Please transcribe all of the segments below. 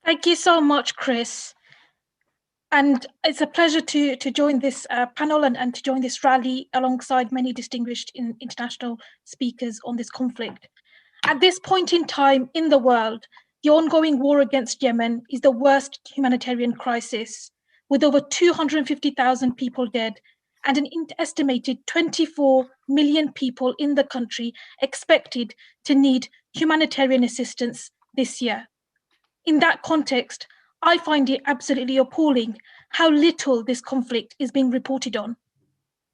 Thank you so much, Chris. And it's a pleasure to join this panel and to join this rally alongside many distinguished international speakers on this conflict. At this point in time in the world, the ongoing war against Yemen is the worst humanitarian crisis, with over 250,000 people dead and an estimated 24 million people in the country expected to need humanitarian assistance this year. In that context, I find it absolutely appalling how little this conflict is being reported on.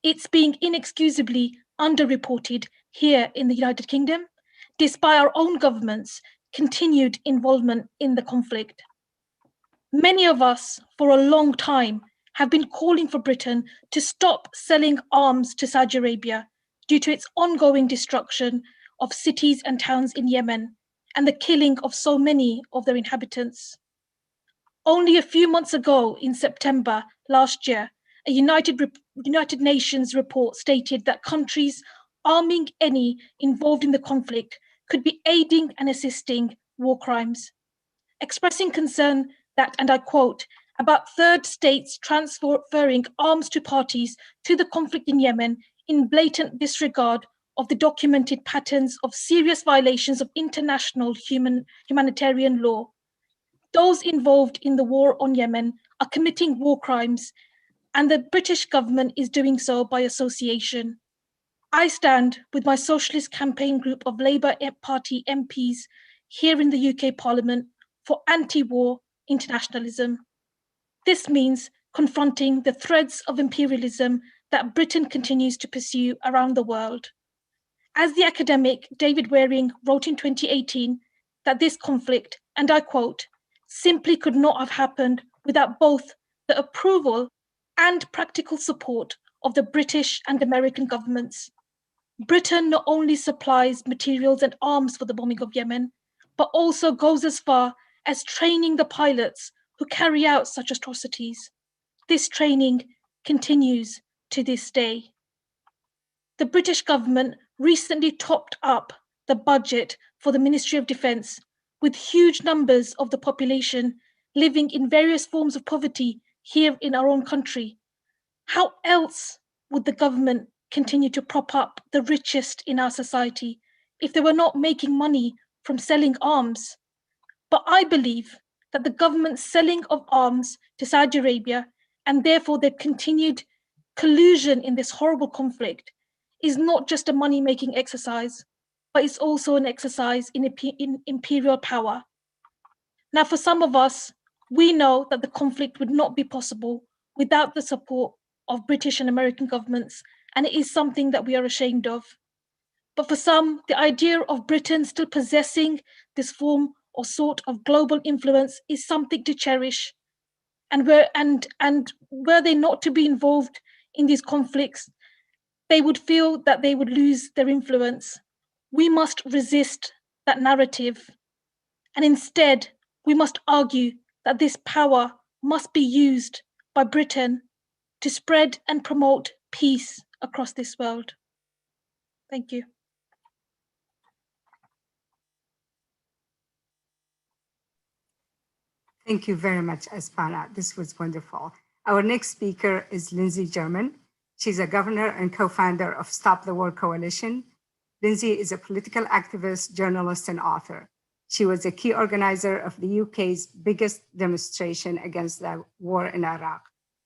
It's being inexcusably underreported here in the United Kingdom, despite our own government's continued involvement in the conflict. Many of us, for a long time, have been calling for Britain to stop selling arms to Saudi Arabia due to its ongoing destruction of cities and towns in Yemen and the killing of so many of their inhabitants. Only a few months ago, in September last year, a United Nations report stated that countries arming any involved in the conflict could be aiding and assisting war crimes, expressing concern that, and I quote, about third states transferring arms to parties to the conflict in Yemen in blatant disregard of the documented patterns of serious violations of international humanitarian law. Those involved in the war on Yemen are committing war crimes, and the British government is doing so by association. I stand with my Socialist Campaign group of Labour Party MPs here in the UK Parliament for anti-war internationalism. This means confronting the threads of imperialism that Britain continues to pursue around the world. As the academic David Waring wrote in 2018, that this conflict, and I quote, simply could not have happened without both the approval and practical support of the British and American governments. Britain not only supplies materials and arms for the bombing of Yemen, but also goes as far as training the pilots who carry out such atrocities. This training continues to this day. The British government recently topped up the budget for the Ministry of Defence, with huge numbers of the population living in various forms of poverty here in our own country. How else would the government continue to prop up the richest in our society if they were not making money from selling arms? But I believe that the government's selling of arms to Saudi Arabia, and therefore their continued collusion in this horrible conflict, is not just a money-making exercise, but it's also an exercise in imperial power. Now, for some of us, we know that the conflict would not be possible without the support of British and American governments, and it is something that we are ashamed of. But for some, the idea of Britain still possessing this form or sort of global influence is something to cherish. And were they not to be involved in these conflicts, they would feel that they would lose their influence. We must resist that narrative. And instead, we must argue that this power must be used by Britain to spread and promote peace across this world. Thank you. Thank you very much, Espana. This was wonderful. Our next speaker is Lindsay German. She's a governor and co-founder of Stop the War Coalition. Lindsay is a political activist, journalist, and author. She was a key organizer of the UK's biggest demonstration against the war in Iraq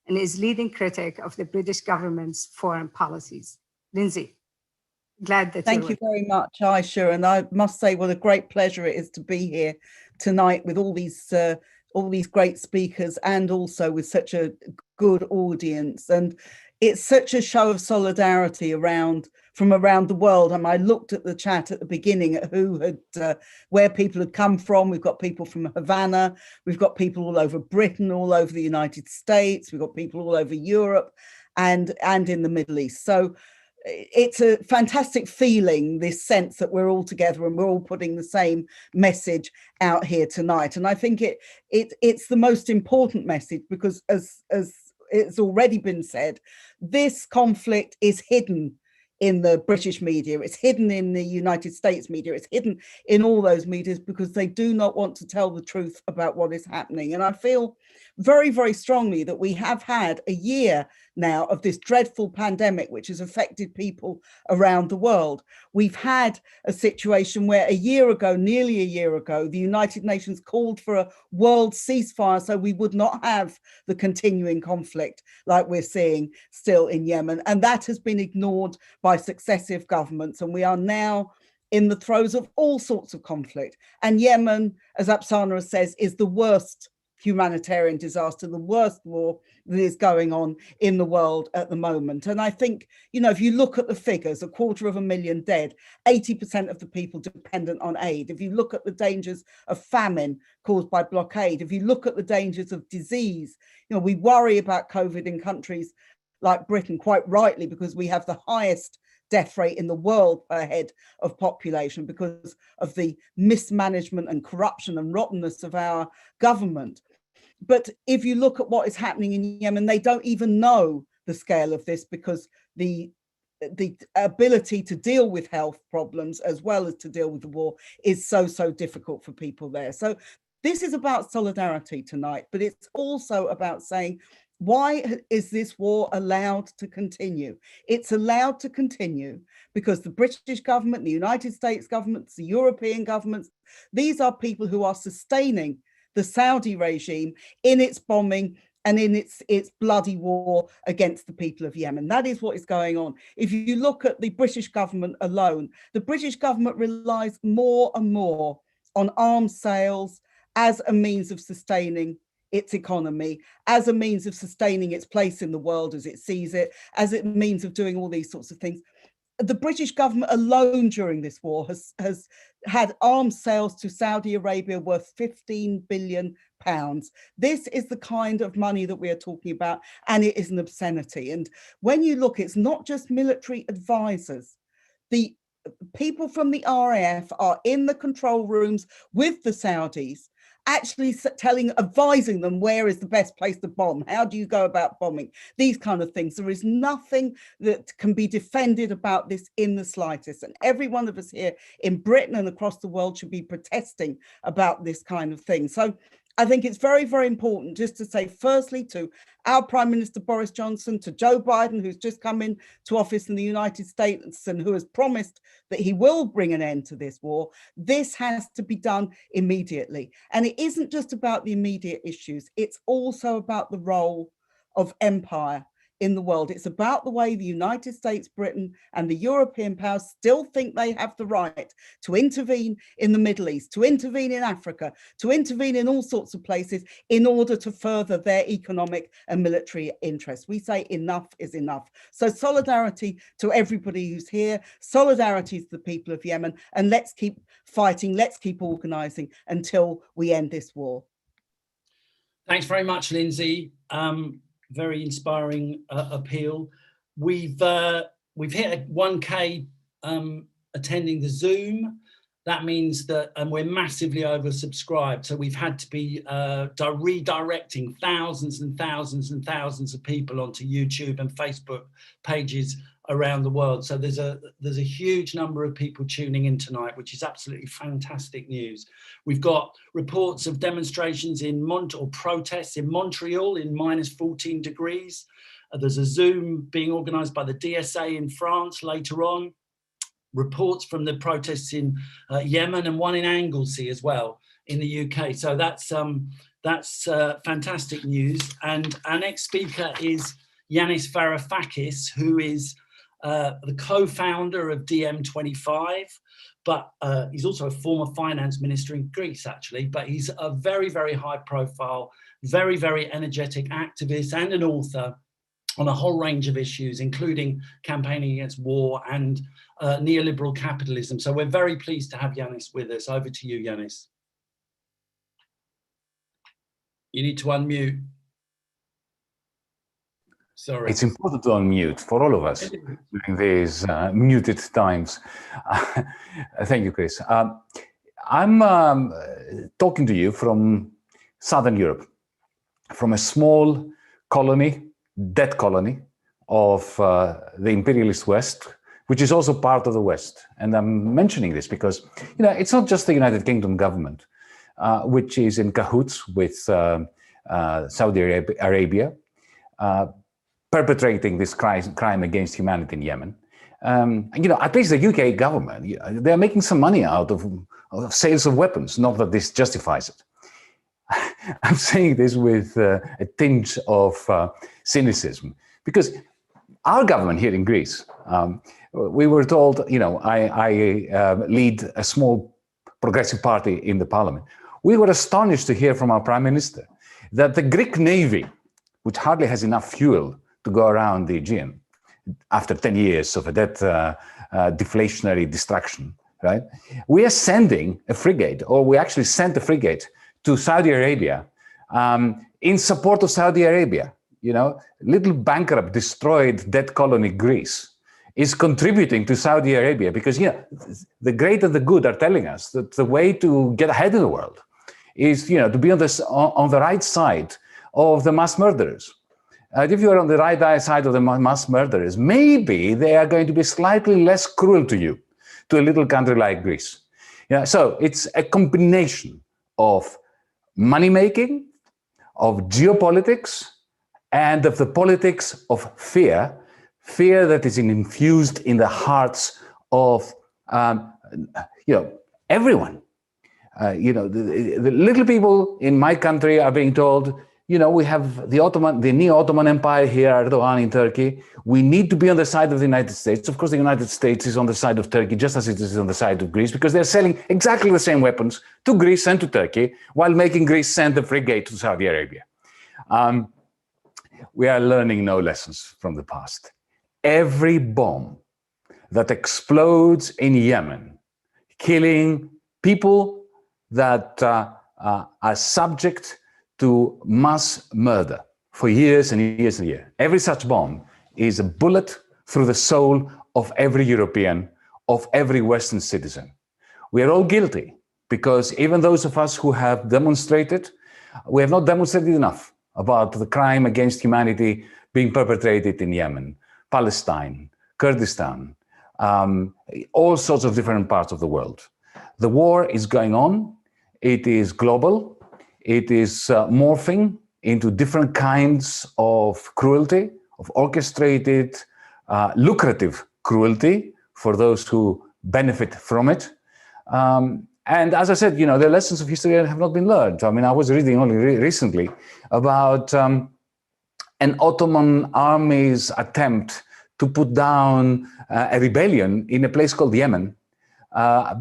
and is leading critic of the British government's foreign policies. Lindsay, glad that Thank you very much, Aisha. And I must say what a great pleasure it is to be here tonight with all these great speakers and also with such a good audience. And it's such a show of solidarity from around the world. And I looked at the chat at the beginning at where people had come from. We've got people from Havana, we've got people all over Britain, all over the United States, we've got people all over Europe and in the Middle East. So it's a fantastic feeling, this sense that we're all together and we're all putting the same message out here tonight. And I think it's the most important message because as it's already been said, this conflict is hidden in the British media, it's hidden in the United States media, it's hidden in all those medias because they do not want to tell the truth about what is happening. And I feel very, very strongly that we have had a year now of this dreadful pandemic, which has affected people around the world. We've had a situation where a year ago, nearly a year ago, the United Nations called for a world ceasefire so we would not have the continuing conflict like we're seeing still in Yemen. And that has been ignored by successive governments. And we are now in the throes of all sorts of conflict. And Yemen, as Apsana says, is the worst humanitarian disaster, the worst war that is going on in the world at the moment. And I think, you know, if you look at the figures, 250,000 dead, 80% of the people dependent on aid. If you look at the dangers of famine caused by blockade, if you look at the dangers of disease, you know, we worry about COVID in countries like Britain, quite rightly, because we have the highest death rate in the world per head of population because of the mismanagement and corruption and rottenness of our government. But if you look at what is happening in Yemen, they don't even know the scale of this because the ability to deal with health problems as well as to deal with the war is so difficult for people there. So this is about solidarity tonight, but it's also about saying, why is this war allowed to continue? It's allowed to continue because the British government, the United States governments, the European governments, these are people who are sustaining the Saudi regime in its bombing and in its bloody war against the people of Yemen. That is what is going on. If you look at the British government alone, the British government relies more and more on arms sales as a means of sustaining its economy, as a means of sustaining its place in the world as it sees it, as a means of doing all these sorts of things. The British government alone during this war has had arms sales to Saudi Arabia worth £15 billion. This is the kind of money that we are talking about, and it is an obscenity. And when you look, it's not just military advisors. The people from the RAF are in the control rooms with the Saudis, actually advising them where is the best place to bomb, how do you go about bombing, these kind of things. There is nothing that can be defended about this in the slightest, and every one of us here in Britain and across the world should be protesting about this kind of thing. So I think it's very, very important just to say, firstly, to our Prime Minister Boris Johnson, to Joe Biden, who's just come into office in the United States and who has promised that he will bring an end to this war, this has to be done immediately. And it isn't just about the immediate issues, it's also about the role of empire in the world. It's about the way the United States, Britain, and the European powers still think they have the right to intervene in the Middle East, to intervene in Africa, to intervene in all sorts of places in order to further their economic and military interests. We say enough is enough. So solidarity to everybody who's here, solidarity to the people of Yemen, and let's keep fighting, let's keep organising until we end this war. Thanks very much, Lindsay. Very inspiring appeal. We've hit a 1K attending the Zoom. That means that we're massively oversubscribed. So we've had to be redirecting thousands and thousands and thousands of people onto YouTube and Facebook pages around the world. So there's a huge number of people tuning in tonight, which is absolutely fantastic news. We've got reports of demonstrations or protests in Montreal in -14 degrees. There's a Zoom being organised by the DSA in France later on. Reports from the protests in Yemen and one in Anglesey as well in the UK. So that's fantastic news. And our next speaker is Yanis Varoufakis, who is the co-founder of DiEM25, but he's also a former finance minister in Greece, actually, but he's a very, very high profile, very, very energetic activist and an author on a whole range of issues, including campaigning against war and neoliberal capitalism. So we're very pleased to have Yanis with us. Over to you, Yanis. You need to unmute. Sorry. It's important to unmute for all of us during these muted times. Thank you, Chris. I'm talking to you from Southern Europe, from a small colony, dead colony of the imperialist West, which is also part of the West. And I'm mentioning this because, you know, it's not just the United Kingdom government, which is in cahoots with Saudi Arabia, perpetrating this crime against humanity in Yemen. You know, at least the UK government, they're making some money out of sales of weapons, not that this justifies it. I'm saying this with a tinge of cynicism, because our government here in Greece, we were told, you know, I lead a small progressive party in the parliament. We were astonished to hear from our prime minister that the Greek Navy, which hardly has enough fuel to go around the Aegean after 10 years of a debt deflationary destruction, right? We are sending a frigate, or we actually sent a frigate to Saudi Arabia in support of Saudi Arabia. You know, little bankrupt, destroyed debt colony Greece is contributing to Saudi Arabia because, you know, the great and the good are telling us that the way to get ahead in the world is, you know, to be on the right side of the mass murderers. If you are on the right side of the mass murderers, maybe they are going to be slightly less cruel to you, to a little country like Greece. Yeah, so it's a combination of money making, of geopolitics, and of the politics of fear that is infused in the hearts of you know, everyone. You know, the little people in my country are being told, you know, we have the neo-Ottoman Empire here, Erdogan in Turkey. We need to be on the side of the United States. Of course, the United States is on the side of Turkey, just as it is on the side of Greece, because they're selling exactly the same weapons to Greece and to Turkey, while making Greece send the frigate to Saudi Arabia. We are learning no lessons from the past. Every bomb that explodes in Yemen, killing people that are subject to mass murder for years and years and years. Every such bomb is a bullet through the soul of every European, of every Western citizen. We are all guilty because even those of us who have demonstrated, we have not demonstrated enough about the crime against humanity being perpetrated in Yemen, Palestine, Kurdistan, all sorts of different parts of the world. The war is going on. It is global. It is morphing into different kinds of cruelty, of orchestrated, lucrative cruelty for those who benefit from it. And as I said, you know, the lessons of history have not been learned. I mean, I was reading only recently about an Ottoman army's attempt to put down a rebellion in a place called Yemen at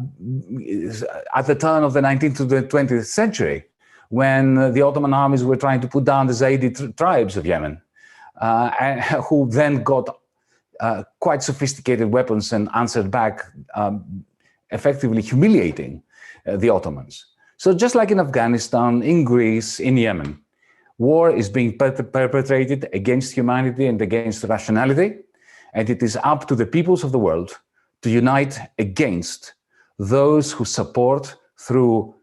the turn of the 19th to the 20th century, when the Ottoman armies were trying to put down the Zaidi tribes of Yemen, who then got quite sophisticated weapons and answered back, effectively humiliating the Ottomans. So just like in Afghanistan, in Greece, in Yemen, war is being perpetrated against humanity and against rationality, and it is up to the peoples of the world to unite against those who support through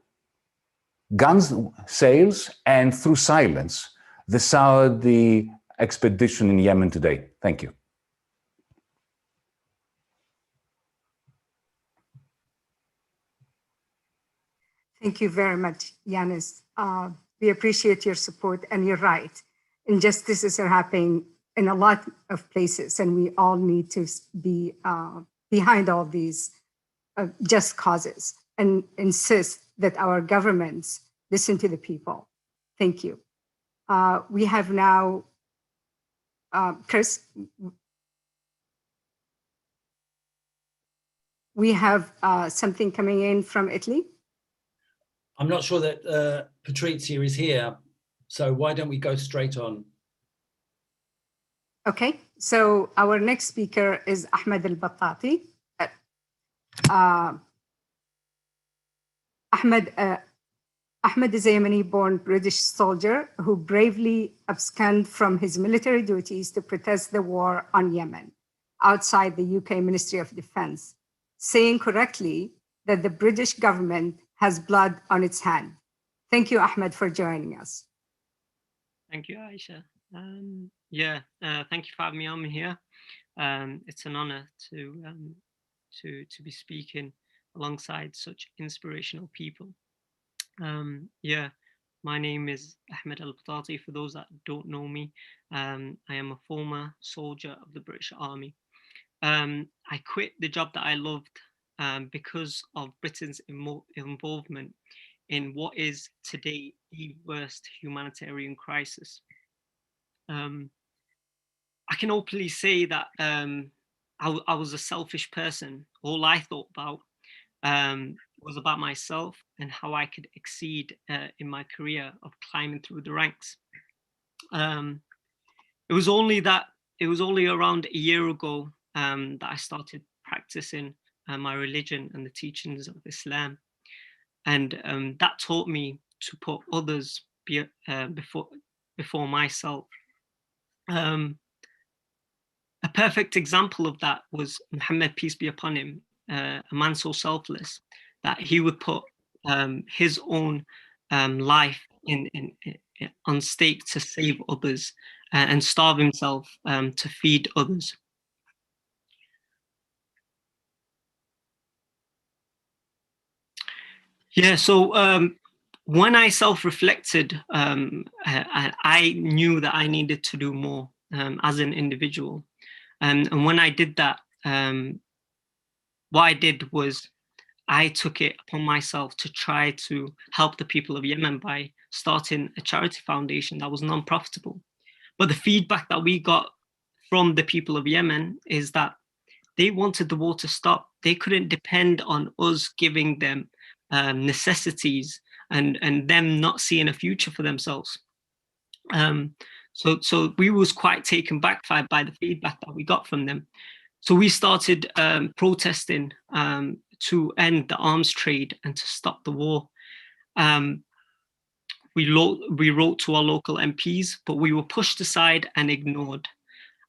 guns sales and through silence the Saudi expedition in Yemen today. Thank you. Thank you very much, Yanis. We appreciate your support, and you're right. Injustices are happening in a lot of places, and we all need to be behind all these just causes and insist that our governments listen to the people. Thank you. We have now, Chris, we have something coming in from Italy. I'm not sure that Patrizia is here, so why don't we go straight on? Okay, so our next speaker is Ahmed al-Battati. Ahmed is a Yemeni-born British soldier who bravely absconded from his military duties to protest the war on Yemen outside the UK Ministry of Defense, saying correctly that the British government has blood on its hand. Thank you, Ahmed, for joining us. Thank you, Aisha. Thank you for having me on here. It's an honor to be speaking alongside such inspirational people. Yeah, my name is Ahmed Al-Batati. For those that don't know me, I am a former soldier of the British Army. I quit the job that I loved because of Britain's involvement in what is today the worst humanitarian crisis. I can openly say that I was a selfish person. All I thought about was about myself and how I could exceed in my career of climbing through the ranks. It was only around a year ago that I started practicing my religion and the teachings of Islam, and that taught me to put others before myself. A perfect example of that was Muhammad, peace be upon him, a man so selfless that he would put his own life on stake to save others and starve himself to feed others. Yeah, so when I self-reflected, I knew that I needed to do more as an individual. And when I did that, what I did was I took it upon myself to try to help the people of Yemen by starting a charity foundation that was non-profitable. But the feedback that we got from the people of Yemen is that they wanted the war to stop. They couldn't depend on us giving them necessities and them not seeing a future for themselves. So we was quite taken back by the feedback that we got from them. So we started protesting to end the arms trade and to stop the war. We wrote to our local MPs, but we were pushed aside and ignored.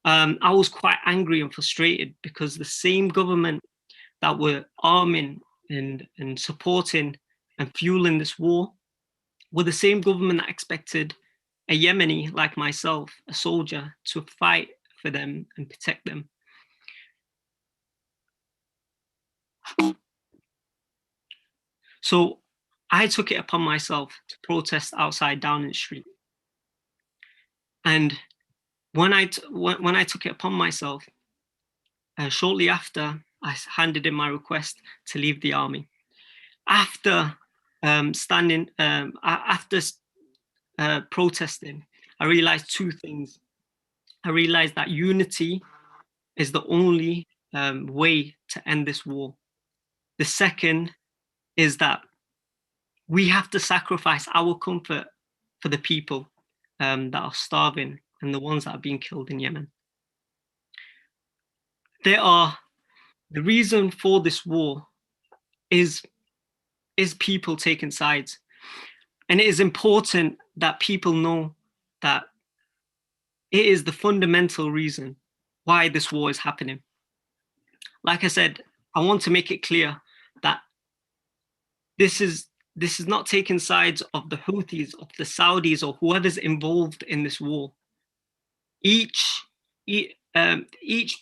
I was quite angry and frustrated because the same government that were arming and supporting and fueling this war were the same government that expected a Yemeni like myself, a soldier, to fight for them and protect them. So I took it upon myself to protest outside Downing Street. And when I took it upon myself, shortly after, I handed in my request to leave the army. After protesting, I realized two things. I realized that unity is the only way to end this war. The second is that we have to sacrifice our comfort for the people that are starving and the ones that are being killed in Yemen. The reason for this war is people taking sides. And it is important that people know that it is the fundamental reason why this war is happening. Like I said, I want to make it clear that this is not taking sides of the Houthis, of the Saudis, or whoever's involved in this war. Each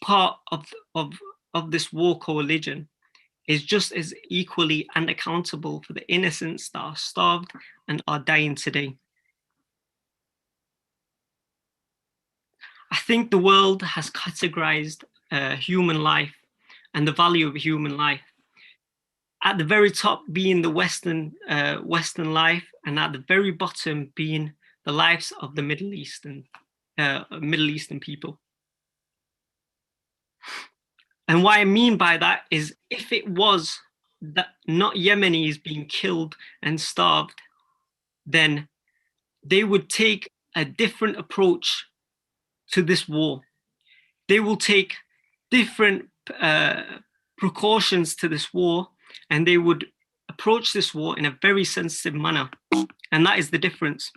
part of this war coalition is just as equally and accountable for the innocents that are starved and are dying today. I think the world has categorized human life and the value of human life. At the very top being the Western life, and at the very bottom being the lives of the Middle Eastern people. And what I mean by that is, if it was that not Yemenis being killed and starved, then they would take a different approach to this war. They will take different precautions to this war, and they would approach this war in a very sensitive manner. And that is the difference.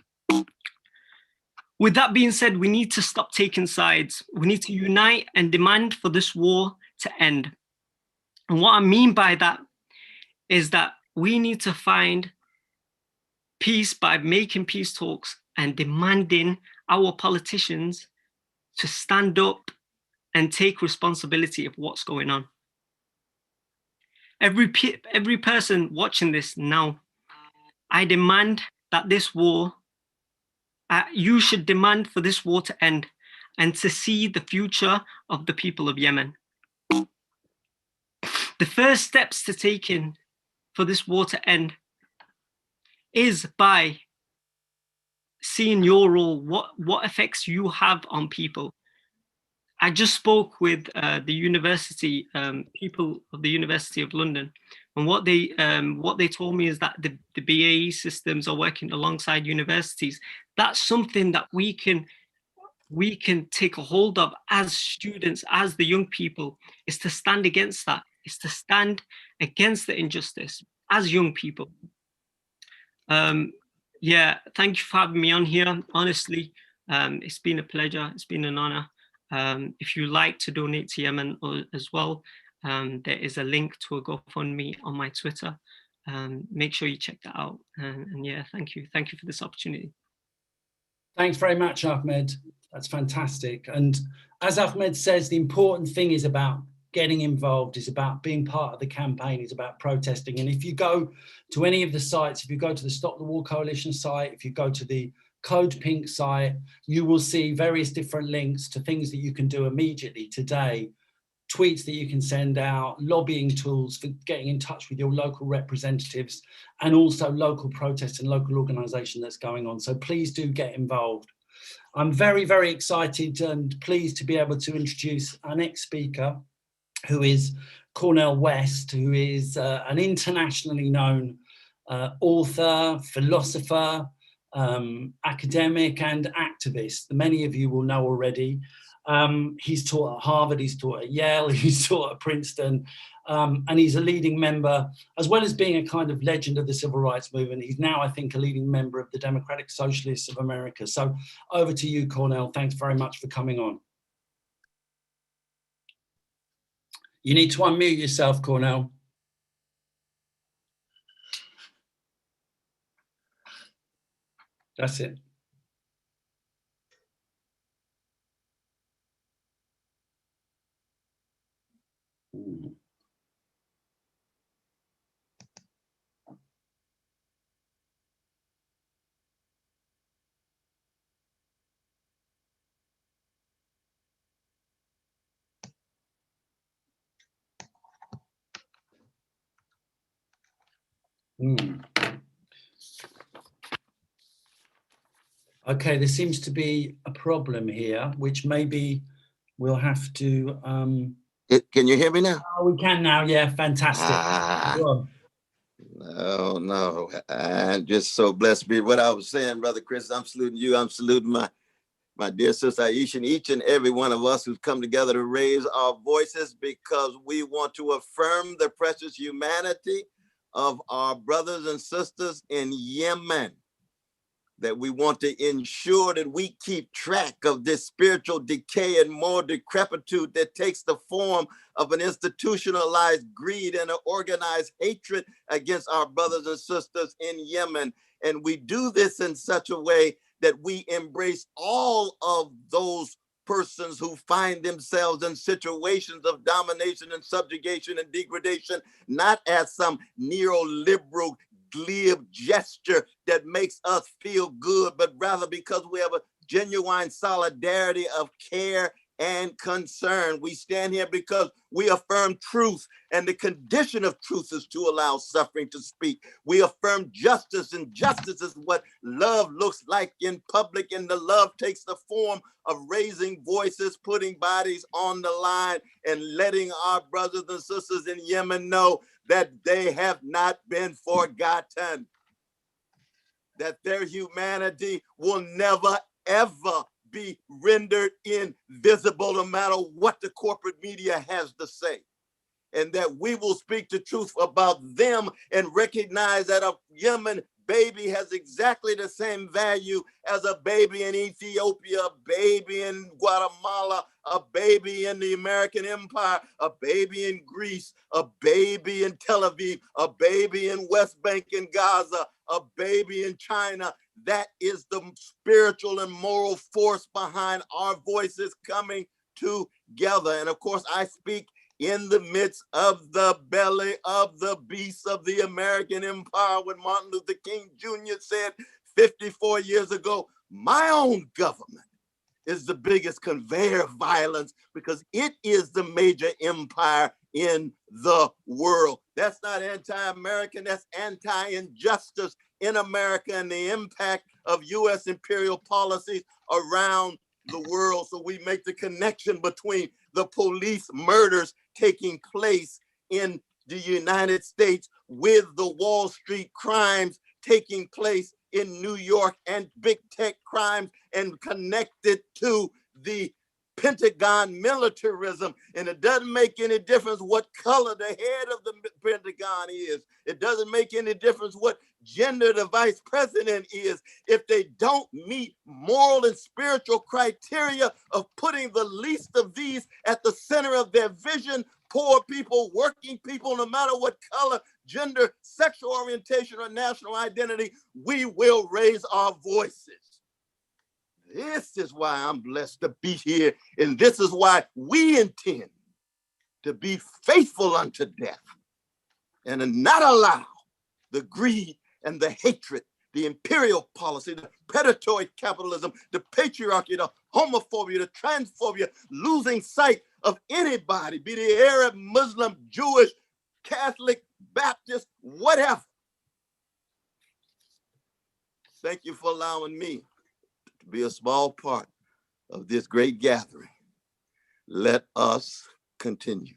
With that being said, we need to stop taking sides. We need to unite and demand for this war to end. And what I mean by that is that we need to find peace by making peace talks and demanding our politicians to stand up and take responsibility of what's going on. Every person watching this now, I demand that this war, you should demand for this war to end and to see the future of the people of Yemen. The first steps to taking for this war to end is by seeing your role, what effects you have on people. I just spoke with the university people of the University of London, and what they told me is that the BAE systems are working alongside universities. That's something that we can take a hold of as students, as the young people, is to stand against that, is to stand against the injustice as young people. Yeah, thank you for having me on here. Honestly, it's been a pleasure. It's been an honor. If you like to donate to Yemen as well, there is a link to a GoFundMe on my Twitter. Make sure you check that out. And yeah, thank you. Thank you for this opportunity. Thanks very much, Ahmed. That's fantastic. And as Ahmed says, the important thing is about getting involved, is about being part of the campaign, is about protesting. And if you go to any of the sites, if you go to the Stop the War Coalition site, if you go to the Code Pink site, you will see various different links to things that you can do immediately today, tweets that you can send out, lobbying tools for getting in touch with your local representatives, and also local protests and local organisation that's going on. So please do get involved. I'm very, very excited and pleased to be able to introduce our next speaker, who is Cornel West, who is an internationally known author, philosopher, academic and activist. Many of you will know already. He's taught at Harvard, he's taught at Yale, he's taught at Princeton, and he's a leading member, as well as being a kind of legend of the civil rights movement. He's now, I think, a leading member of the Democratic Socialists of America. So over to you, Cornel. Thanks very much for coming on. You need to unmute yourself, Cornel. That's it. Okay, there seems to be a problem here, which maybe we'll have to... Can you hear me now? Oh, we can now, yeah, fantastic. No, I'm just so blessed to be what I was saying, Brother Chris. I'm saluting you, I'm saluting my dear sister Aisha, and each and every one of us who's come together to raise our voices because we want to affirm the precious humanity of our brothers and sisters in Yemen, that we want to ensure that we keep track of this spiritual decay and moral decrepitude that takes the form of an institutionalized greed and an organized hatred against our brothers and sisters in Yemen. And we do this in such a way that we embrace all of those persons who find themselves in situations of domination and subjugation and degradation, not as some neoliberal glib gesture that makes us feel good, but rather because we have a genuine solidarity of care and concern. We stand here because we affirm truth, and the condition of truth is to allow suffering to speak. We affirm justice, and justice is what love looks like in public, and the love takes the form of raising voices, putting bodies on the line, and letting our brothers and sisters in Yemen know that they have not been forgotten, that their humanity will never, ever be rendered invisible, no matter what the corporate media has to say. And that we will speak the truth about them and recognize that a Yemen baby has exactly the same value as a baby in Ethiopia, a baby in Guatemala, a baby in the American Empire, a baby in Greece, a baby in Tel Aviv, a baby in West Bank and Gaza, a baby in China. That is the spiritual and moral force behind our voices coming to together. And of course, I speak in the midst of the belly of the beast of the American empire, when Martin Luther King Jr. said 54 years ago, my own government is the biggest conveyor of violence because it is the major empire in the world. That's not anti-American, that's anti-injustice in America and the impact of US imperial policies around the world. So we make the connection between the police murders taking place in the United States with the Wall Street crimes taking place in New York and big tech crimes, and connected to the Pentagon militarism. And it doesn't make any difference what color the head of the Pentagon is. It doesn't make any difference what gender the vice president is. If they don't meet moral and spiritual criteria of putting the least of these at the center of their vision, poor people, working people, no matter what color, gender, sexual orientation, or national identity, we will raise our voices. This is why I'm blessed to be here. And this is why we intend to be faithful unto death and to not allow the greed and the hatred, the imperial policy, the predatory capitalism, the patriarchy, the homophobia, the transphobia, losing sight of anybody, be they Arab, Muslim, Jewish, Catholic, Baptist, whatever. Thank you for allowing me to be a small part of this great gathering. Let us continue.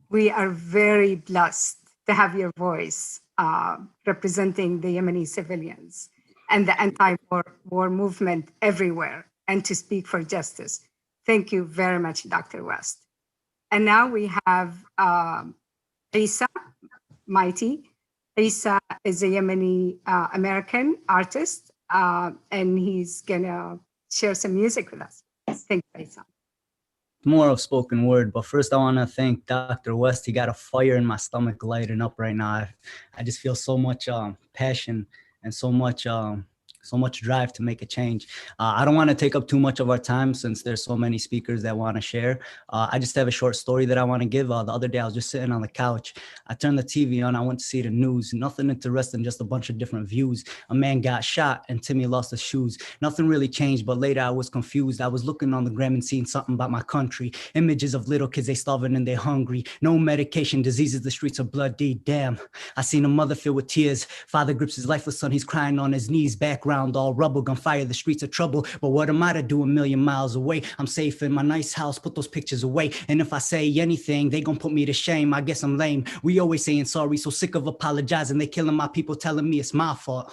We are very blessed to have your voice representing the Yemeni civilians and the anti-war movement everywhere, and to speak for justice. Thank you very much, Dr. West. And now we have Isa Mighty. Isa is a Yemeni American artist, and he's gonna share some music with us. Thank you, Isa. More of spoken word, but first I want to thank Dr. West. He got a fire in my stomach lighting up right now. I just feel so much passion and so much drive to make a change. I don't want to take up too much of our time since there's so many speakers that want to share. I just have a short story that I want to give. The other day I was just sitting on the couch. I turned the TV on. I went to see the news. Nothing interesting, just a bunch of different views. A man got shot and Timmy lost his shoes. Nothing really changed, but later I was confused. I was looking on the gram and seeing something about my country. Images of little kids, they starving and they hungry. No medication, diseases, the streets are bloody. Damn. I seen a mother filled with tears. Father grips his lifeless son. He's crying on his knees. Background all rubble, gunfire, the streets are trouble. But what am I to do a million miles away? I'm safe in my nice house, put those pictures away. And if I say anything, they gon' put me to shame. I guess I'm lame. We always saying sorry, so sick of apologizing. They killing my people, telling me it's my fault.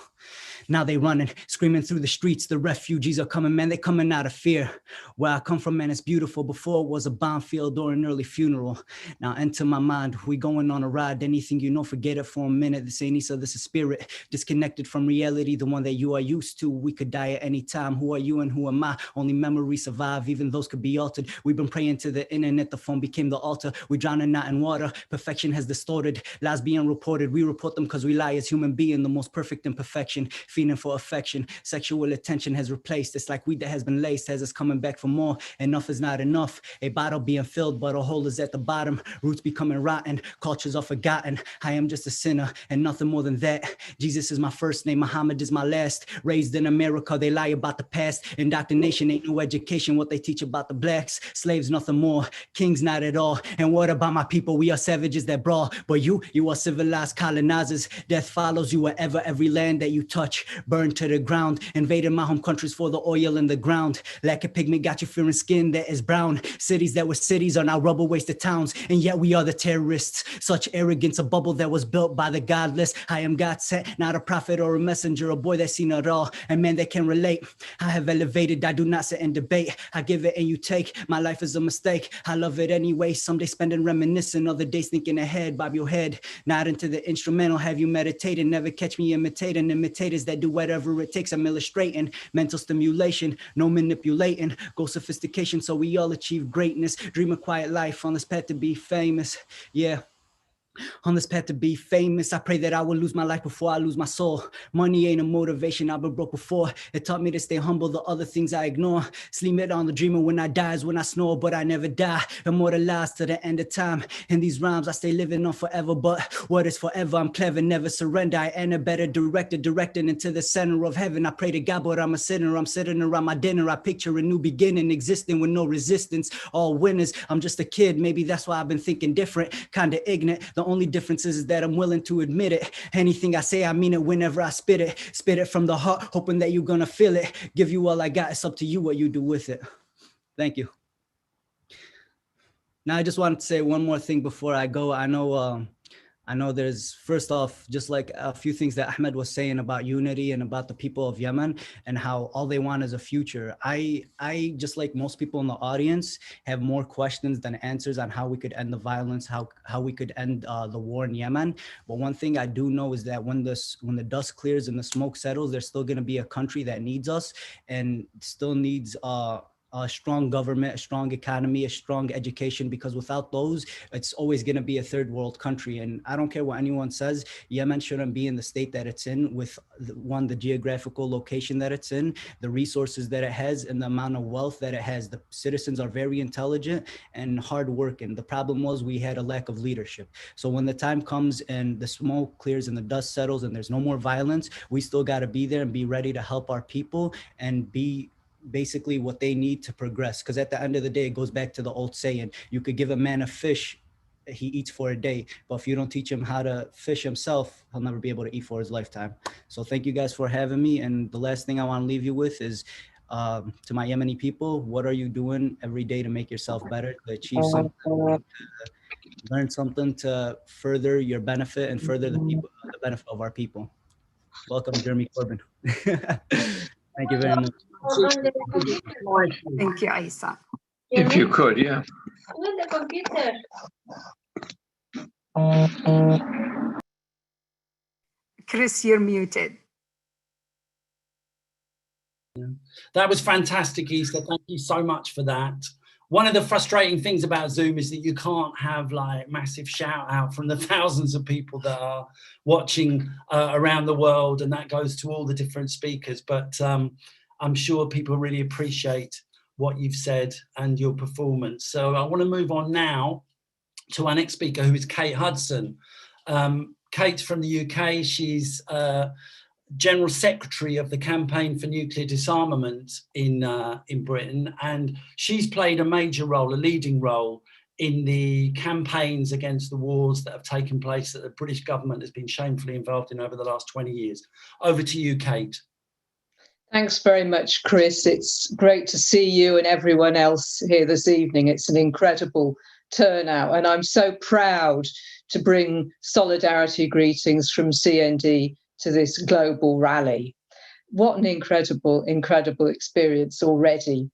Now they running, screaming through the streets. The refugees are coming, man, they coming out of fear. Where I come from, man, it's beautiful. Before it was a bomb field or an early funeral. Now enter my mind, we going on a ride. Anything you know, forget it for a minute. This ain't Isa, this is spirit. Disconnected from reality, the one that you are used to. We could die at any time. Who are you and who am I? Only memories survive, even those could be altered. We've been praying to the internet, the phone became the altar. We drowning not in water, perfection has distorted. Lies being reported, we report them because we lie as human being. The most perfect imperfection. Feeding for affection, sexual attention has replaced. It's like weed that has been laced, has us coming back for more. Enough is not enough. A bottle being filled, but a hole is at the bottom. Roots becoming rotten, cultures are forgotten. I am just a sinner and nothing more than that. Jesus is my first name, Muhammad is my last. Raised in America, they lie about the past. Indoctrination ain't no education, what they teach about the blacks. Slaves, nothing more. Kings, not at all. And what about my people? We are savages that brawl. But you are civilized colonizers. Death follows you wherever, every land that you touch. Burned to the ground, invaded my home countries for the oil in the ground. Lack of pigment got you fearing skin that is brown. Cities that were cities are now rubble wasted towns, and yet we are the terrorists. Such arrogance, a bubble that was built by the godless. I am God sent, not a prophet or a messenger, a boy that's seen it all, a man that can relate. I have elevated, I do not sit and debate. I give it and you take, my life is a mistake. I love it anyway, some days spending reminiscing, other days thinking ahead, bob your head. Not into the instrumental, have you meditated? Never catch me imitating imitators that do whatever it takes. I'm illustrating mental stimulation, no manipulating, go sophistication so we all achieve greatness. Dream a quiet life on this path to be famous. Yeah. On this path to be famous, I pray that I will lose my life before I lose my soul. Money ain't a motivation, I've been broke before. It taught me to stay humble, the other things I ignore. Sleep it on the dreamer when I die is when I snore, but I never die. Immortalized to the end of time. In these rhymes, I stay living on forever, but what is forever? I'm clever, never surrender. I am a better director, directing into the center of heaven. I pray to God, but I'm a sinner. I'm sitting around my dinner. I picture a new beginning, existing with no resistance. All winners. I'm just a kid. Maybe that's why I've been thinking different, kind of ignorant. The only difference is that I'm willing to admit it. Anything I say, I mean it whenever I spit it from the heart, hoping that you're gonna feel it. Give you all I got. It's up to you what you do with it. Thank you. Now, I just wanted to say one more thing before I go. I know there's, first off, just like a few things that Ahmed was saying about unity and about the people of Yemen and how all they want is a future. I just like most people in the audience, have more questions than answers on how we could end the violence, how we could end the war in Yemen. But one thing I do know is that when the dust clears and the smoke settles, there's still going to be a country that needs us and still needs a strong government, a strong economy, a strong education, because without those, it's always going to be a third world country. And I don't care what anyone says, Yemen shouldn't be in the state that it's in, with the geographical location that it's in, the resources that it has, and the amount of wealth that it has. The citizens are very intelligent and hardworking. The problem was we had a lack of leadership. So when the time comes and the smoke clears and the dust settles and there's no more violence, we still got to be there and be ready to help our people and be basically what they need to progress. Because at the end of the day, it goes back to the old saying, you could give a man a fish, he eats for a day, but if you don't teach him how to fish himself, he'll never be able to eat for his lifetime. So thank you guys for having me. And the last thing I want to leave you with is to my Yemeni people, what are you doing every day to make yourself better, to achieve something, to learn something to further your benefit and further the benefit of our people? Welcome, Jeremy Corbyn. Thank you very much. Thank you, Isa. If you could, yeah. Chris, you're muted. That was fantastic, Isa. Thank you so much for that. One of the frustrating things about Zoom is that you can't have like massive shout out from the thousands of people that are watching around the world, and that goes to all the different speakers. But I'm sure people really appreciate what you've said and your performance. So I want to move on now to our next speaker, who is Kate Hudson. Kate's from the UK. She's General Secretary of the Campaign for Nuclear Disarmament in Britain, and she's played a major role, a leading role, in the campaigns against the wars that have taken place that the British government has been shamefully involved in over the last 20 years. Over to you, Kate. Thanks very much, Chris. It's great to see you and everyone else here this evening. It's an incredible turnout, and I'm so proud to bring solidarity greetings from CND to this global rally. What an incredible, incredible experience already.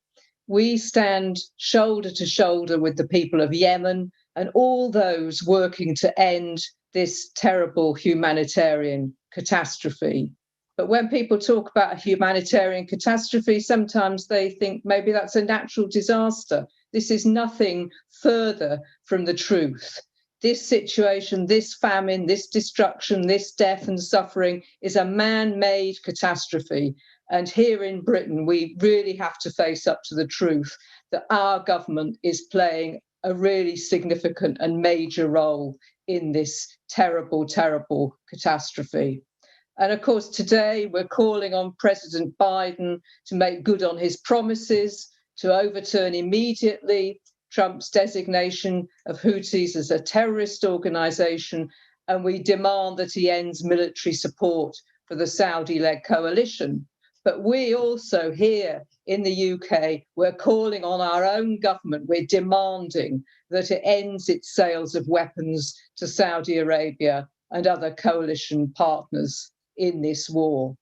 We stand shoulder to shoulder with the people of Yemen and all those working to end this terrible humanitarian catastrophe. But when people talk about a humanitarian catastrophe, sometimes they think maybe that's a natural disaster. This is nothing further from the truth. This situation, this famine, this destruction, this death and suffering is a man-made catastrophe. And here in Britain, we really have to face up to the truth that our government is playing a really significant and major role in this terrible, terrible catastrophe. And of course, today we're calling on President Biden to make good on his promises, to overturn immediately Trump's designation of Houthis as a terrorist organization, and we demand that he ends military support for the Saudi-led coalition. But we also here in the UK, we're calling on our own government, we're demanding that it ends its sales of weapons to Saudi Arabia and other coalition partners in this war.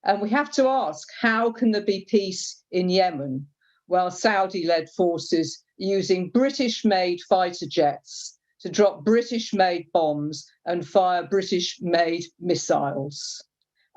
And we have to ask, how can there be peace in Yemen while Saudi-led forces using British-made fighter jets to drop British-made bombs and fire British-made missiles?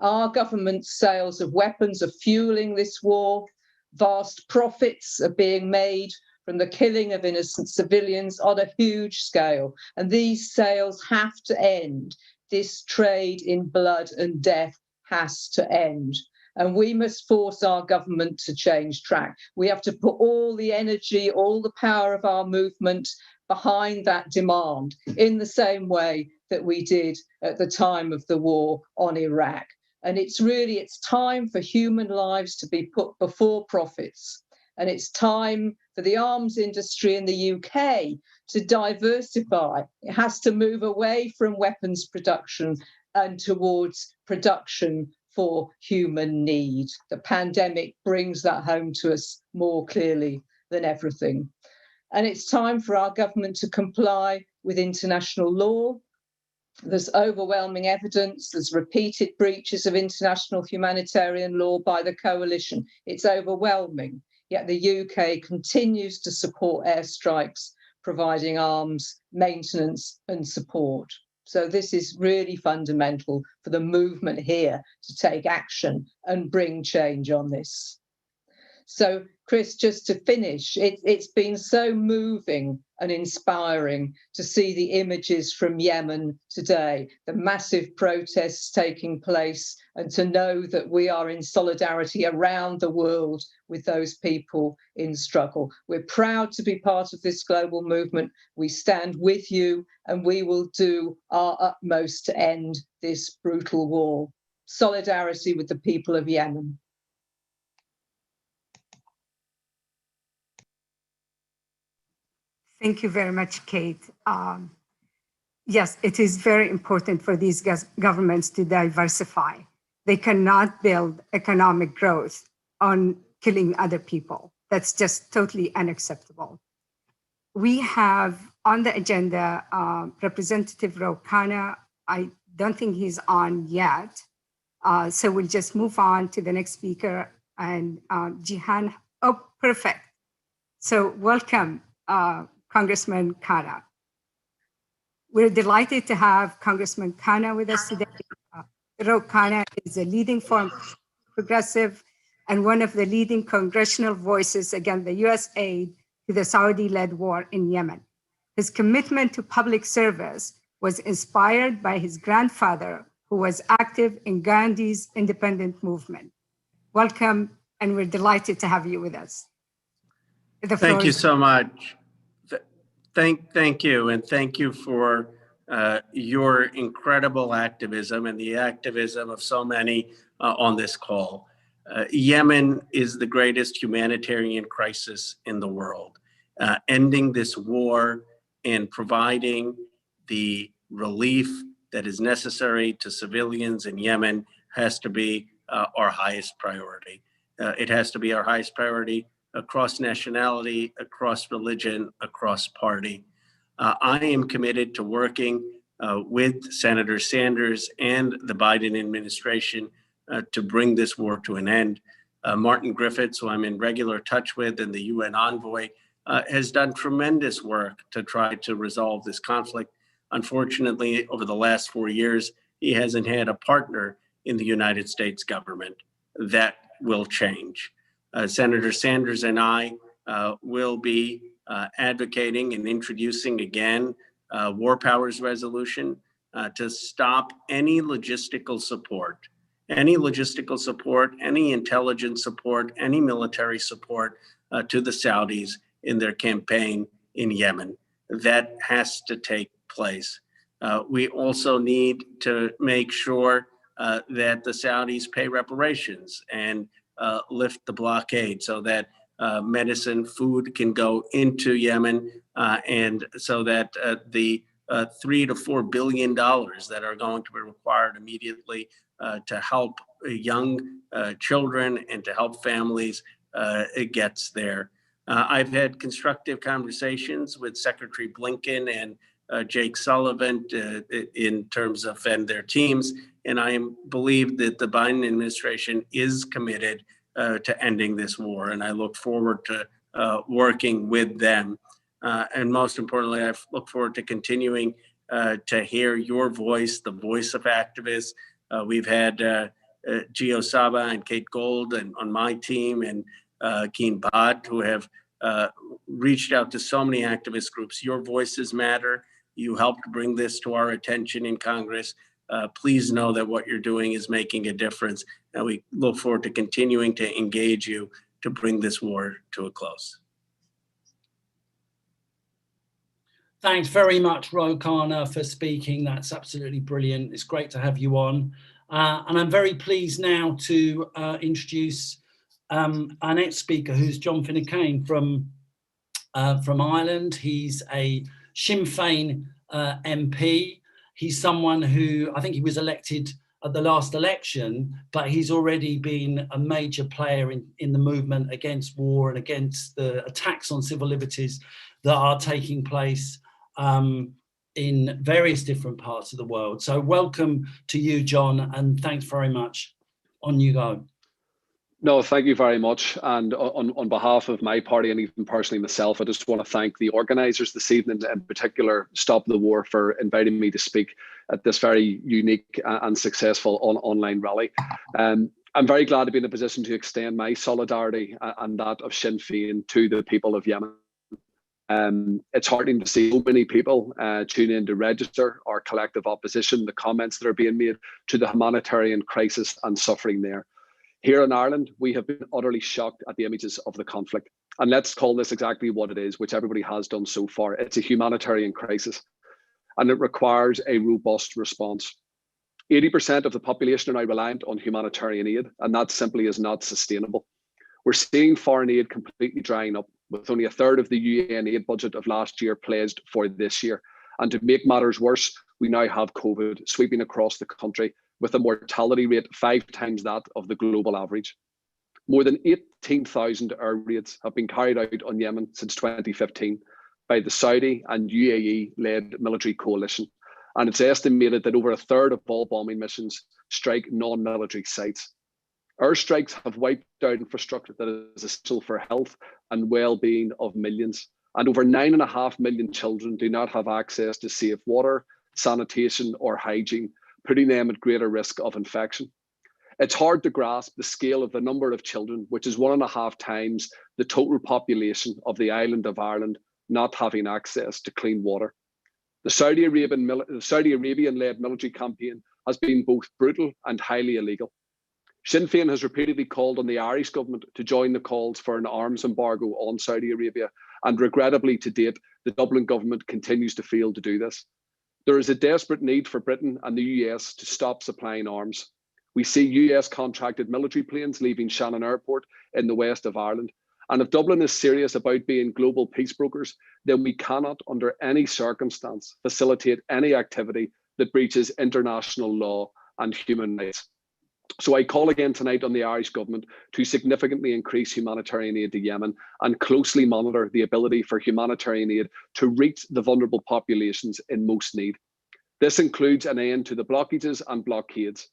Our government's sales of weapons are fueling this war. Vast profits are being made from the killing of innocent civilians on a huge scale. And these sales have to end. This trade in blood and death has to end. And we must force our government to change track. We have to put all the energy, all the power of our movement behind that demand in the same way that we did at the time of the war on Iraq. And it's time for human lives to be put before profits. And it's time for the arms industry in the UK to diversify. It has to move away from weapons production and towards production for human need. The pandemic brings that home to us more clearly than everything. And it's time for our government to comply with international law. There's overwhelming evidence, there's repeated breaches of international humanitarian law by the coalition. It's overwhelming, yet the UK continues to support airstrikes, providing arms, maintenance and support. So this is really fundamental for the movement here to take action and bring change on this. So, Chris, just to finish, it's been so moving and inspiring to see the images from Yemen today, the massive protests taking place, and to know that we are in solidarity around the world with those people in struggle. We're proud to be part of this global movement. We stand with you, and we will do our utmost to end this brutal war. Solidarity with the people of Yemen. Thank you very much, Kate. Yes, it is very important for these governments to diversify. They cannot build economic growth on killing other people. That's just totally unacceptable. We have on the agenda Representative Ro-Khanna. I don't think he's on yet. So we'll just move on to the next speaker, and Jihan. Oh, perfect. So welcome, Congressman Khanna. We're delighted to have Congressman Khanna with us today. Ro-Khanna is a leading foreign progressive and one of the leading congressional voices against the US aid to the Saudi-led war in Yemen. His commitment to public service was inspired by his grandfather, who was active in Gandhi's independent movement. Welcome, and we're delighted to have you with us. Thank you so much. Thank you, and thank you for your incredible activism and the activism of so many on this call. Yemen is the greatest humanitarian crisis in the world. Ending this war and providing the relief that is necessary to civilians in Yemen has to be our highest priority. It has to be our highest priority across nationality, across religion, across party. I am committed to working with Senator Sanders and the Biden administration to bring this war to an end. Martin Griffiths, who I'm in regular touch with, and the UN envoy, has done tremendous work to try to resolve this conflict. Unfortunately, over the last 4 years, he hasn't had a partner in the United States government. That will change. Senator Sanders and I will be advocating and introducing again War Powers Resolution to stop any logistical support, any intelligence support, any military support to the Saudis in their campaign in Yemen. That has to take place. We also need to make sure that the Saudis pay reparations and lift the blockade so that medicine, food can go into Yemen, and so that the $3 to $4 billion that are going to be required immediately to help young children and to help families, it gets there. I've had constructive conversations with Secretary Blinken and Jake Sullivan in terms of and their teams, and I believe that the Biden administration is committed to ending this war, and I look forward to working with them. And most importantly, I look forward to continuing to hear your voice, the voice of activists. We've had Gio Saba and Kate Gold and on my team, and Keen Bhatt, who have reached out to so many activist groups. Your voices matter. You helped bring this to our attention in Congress. Please know that what you're doing is making a difference, and we look forward to continuing to engage you to bring this war to a close. Thanks very much, Rokana, for speaking. That's absolutely brilliant. It's great to have you on. And I'm very pleased now to introduce our next speaker, who's John Finucane from Ireland. He's a Sinn Féin MP. He's someone who, I think he was elected at the last election, but he's already been a major player in the movement against war and against the attacks on civil liberties that are taking place in various different parts of the world. So welcome to you, John, and thanks very much. On you go. No, thank you very much. And on behalf of my party and even personally myself, I just want to thank the organisers this evening, in particular Stop the War, for inviting me to speak at this very unique and successful online rally. I'm very glad to be in a position to extend my solidarity and that of Sinn Féin to the people of Yemen. It's heartening to see so many people tune in to register our collective opposition, the comments that are being made to the humanitarian crisis and suffering there. Here in Ireland, we have been utterly shocked at the images of the conflict. And let's call this exactly what it is, which everybody has done so far. It's a humanitarian crisis, and it requires a robust response. 80% of the population are now reliant on humanitarian aid, and that simply is not sustainable. We're seeing foreign aid completely drying up, with only a third of the UN aid budget of last year pledged for this year. And to make matters worse, we now have COVID sweeping across the country, with a mortality rate 5 times that of the global average. More than 18,000 air raids have been carried out on Yemen since 2015 by the Saudi and UAE-led military coalition. And it's estimated that over a third of all bombing missions strike non-military sites. Airstrikes have wiped out infrastructure that is essential for health and well-being of millions. And over 9.5 million children do not have access to safe water, sanitation, or hygiene, putting them at greater risk of infection. It's hard to grasp the scale of the number of children, which is 1.5 times the total population of the island of Ireland, not having access to clean water. The Saudi Arabian-led military campaign has been both brutal and highly illegal. Sinn Féin has repeatedly called on the Irish government to join the calls for an arms embargo on Saudi Arabia, and regrettably to date, the Dublin government continues to fail to do this. There is a desperate need for Britain and the US to stop supplying arms. We see US contracted military planes leaving Shannon Airport in the west of Ireland. And if Dublin is serious about being global peace brokers, then we cannot, under any circumstance, facilitate any activity that breaches international law and human rights. So I call again tonight on the Irish government to significantly increase humanitarian aid to Yemen and closely monitor the ability for humanitarian aid to reach the vulnerable populations in most need. This includes an end to the blockages and blockades.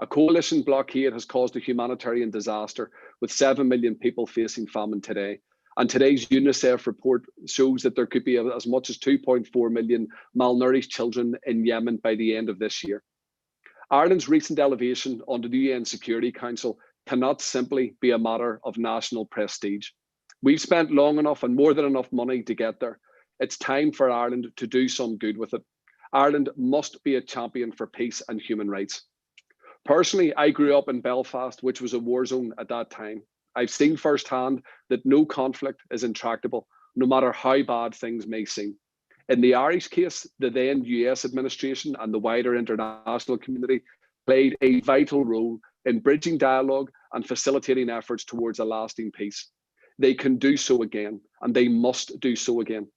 A coalition blockade has caused a humanitarian disaster, with 7 million people facing famine today. And today's UNICEF report shows that there could be as much as 2.4 million malnourished children in Yemen by the end of this year. Ireland's recent elevation onto the UN Security Council cannot simply be a matter of national prestige. We've spent long enough and more than enough money to get there. It's time for Ireland to do some good with it. Ireland must be a champion for peace and human rights. Personally, I grew up in Belfast, which was a war zone at that time. I've seen firsthand that no conflict is intractable, no matter how bad things may seem. In the Irish case, the then US administration and the wider international community played a vital role in bridging dialogue and facilitating efforts towards a lasting peace. They can do so again, and they must do so again.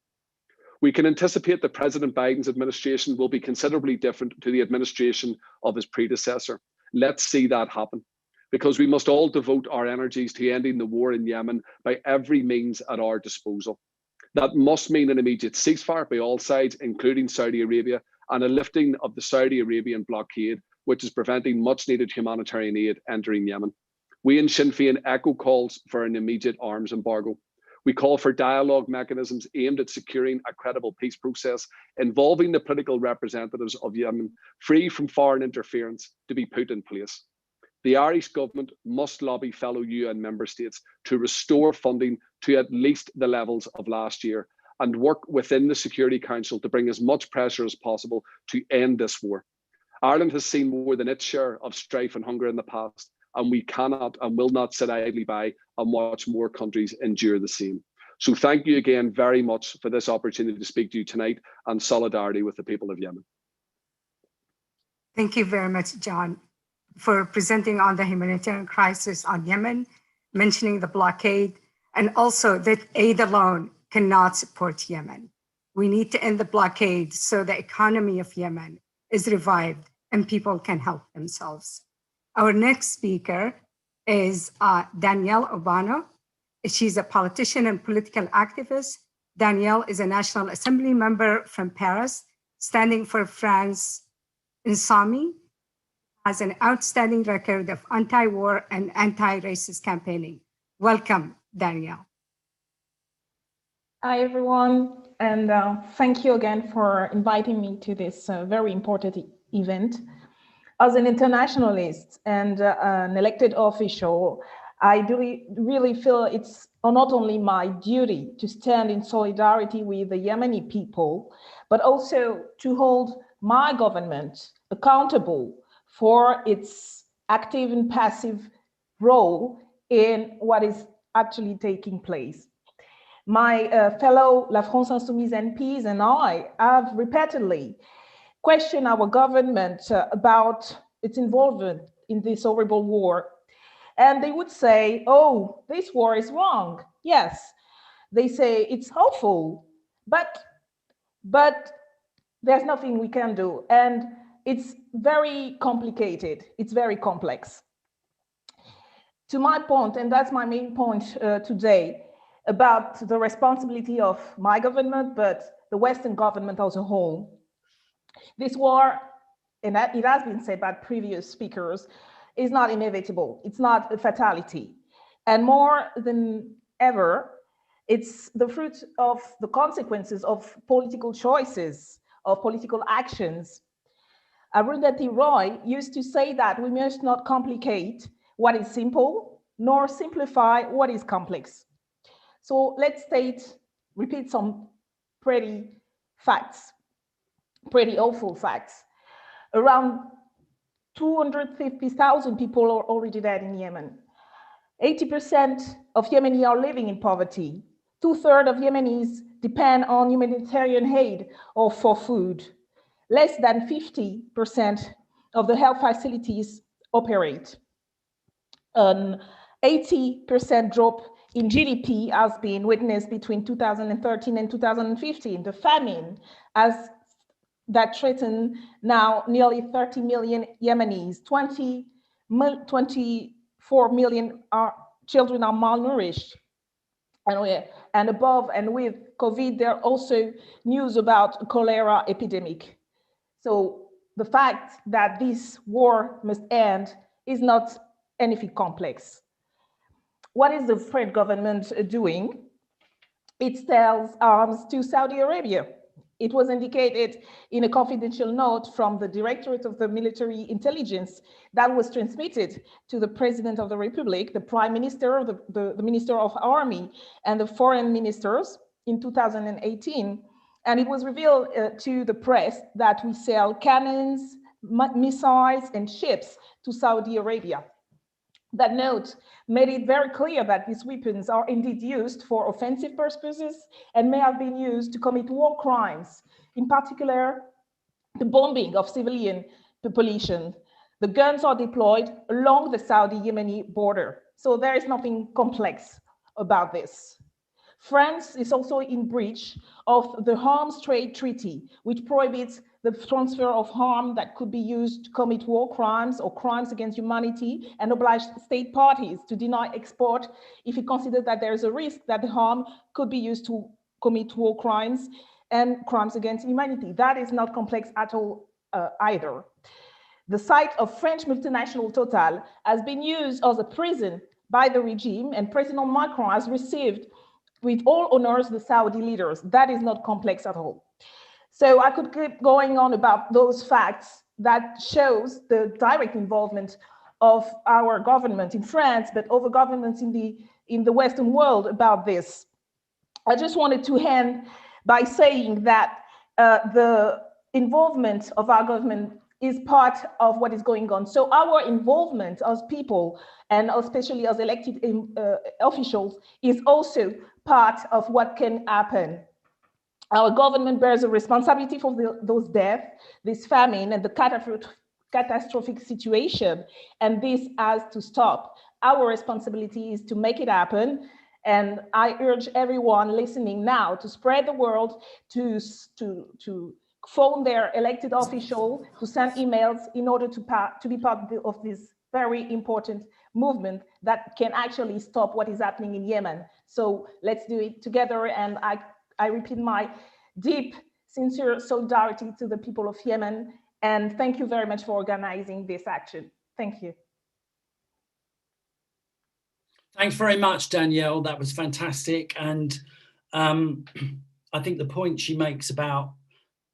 We can anticipate that President Biden's administration will be considerably different to the administration of his predecessor. Let's see that happen, because we must all devote our energies to ending the war in Yemen by every means at our disposal. That must mean an immediate ceasefire by all sides, including Saudi Arabia, and a lifting of the Saudi Arabian blockade, which is preventing much needed humanitarian aid entering Yemen. We in Sinn Féin echo calls for an immediate arms embargo. We call for dialogue mechanisms aimed at securing a credible peace process involving the political representatives of Yemen, free from foreign interference, to be put in place. The Irish government must lobby fellow UN member states to restore funding to at least the levels of last year and work within the Security Council to bring as much pressure as possible to end this war. Ireland has seen more than its share of strife and hunger in the past, and we cannot and will not sit idly by and watch more countries endure the same. So thank you again very much for this opportunity to speak to you tonight, and solidarity with the people of Yemen. Thank you very much, John, for presenting on the humanitarian crisis on Yemen, mentioning the blockade, and also that aid alone cannot support Yemen. We need to end the blockade so the economy of Yemen is revived and people can help themselves. Our next speaker is Danielle Obano. She's a politician and political activist. Danielle is a National Assembly member from Paris, standing for France Insoumis, has an outstanding record of anti-war and anti-racist campaigning. Welcome, Danielle. Hi, everyone, and thank you again for inviting me to this very important event. As an internationalist and an elected official, I really feel it's not only my duty to stand in solidarity with the Yemeni people, but also to hold my government accountable for its active and passive role in what is actually taking place. My fellow La France Insoumise MPs and I have repeatedly questioned our government about its involvement in this horrible war. And they would say, oh, this war is wrong. Yes, they say it's awful, but there's nothing we can do. And it's very complicated. It's very complex. To my point, and that's my main point today, about the responsibility of my government, but the Western government as a whole. This war, and it has been said by previous speakers, is not inevitable. It's not a fatality. And more than ever, it's the fruit of the consequences of political choices, of political actions. Arundhati Roy used to say that we must not complicate what is simple, nor simplify what is complex. So let's repeat some pretty facts, pretty awful facts. Around 250,000 people are already dead in Yemen. 80% of Yemenis are living in poverty. 2/3 of Yemenis depend on humanitarian aid or for food. Less than 50% of the health facilities operate. An 80% drop in GDP has been witnessed between 2013 and 2015. The famine that threaten now nearly 30 million Yemenis, 24 million children are malnourished. And above and with COVID, there are also news about cholera epidemic. So the fact that this war must end is not anything complex. What is the French government doing? It sells arms to Saudi Arabia. It was indicated in a confidential note from the Directorate of the Military Intelligence that was transmitted to the President of the Republic, the Prime Minister, the Minister of Army, and the Foreign Ministers in 2018. And it was revealed to the press that we sell cannons, missiles, and ships to Saudi Arabia. That note made it very clear that these weapons are indeed used for offensive purposes and may have been used to commit war crimes, in particular, the bombing of civilian population. The guns are deployed along the Saudi-Yemeni border. So there is nothing complex about this. France is also in breach of the Arms Trade Treaty, which prohibits the transfer of arms that could be used to commit war crimes or crimes against humanity, and obliged state parties to deny export if it considers that there is a risk that the arm could be used to commit war crimes and crimes against humanity. That is not complex at all either. The site of French multinational Total has been used as a prison by the regime, and President Macron has received with all honors the Saudi leaders. That is not complex at all. So I could keep going on about those facts that shows the direct involvement of our government in France, but other governments in the Western world about this. I just wanted to end by saying that the involvement of our government is part of what is going on. So our involvement as people, and especially as elected officials, is also part of what can happen. Our government bears a responsibility for those deaths, this famine, and the catastrophic situation, and this has to stop. Our responsibility is to make it happen, and I urge everyone listening now to spread the word, to phone their elected official, to send emails in order to be part of this very important movement that can actually stop what is happening in Yemen. So let's do it together, and I repeat my deep, sincere solidarity to the people of Yemen, and thank you very much for organizing this action. Thank you. Thanks very much, Danielle. That was fantastic. And I think the point she makes about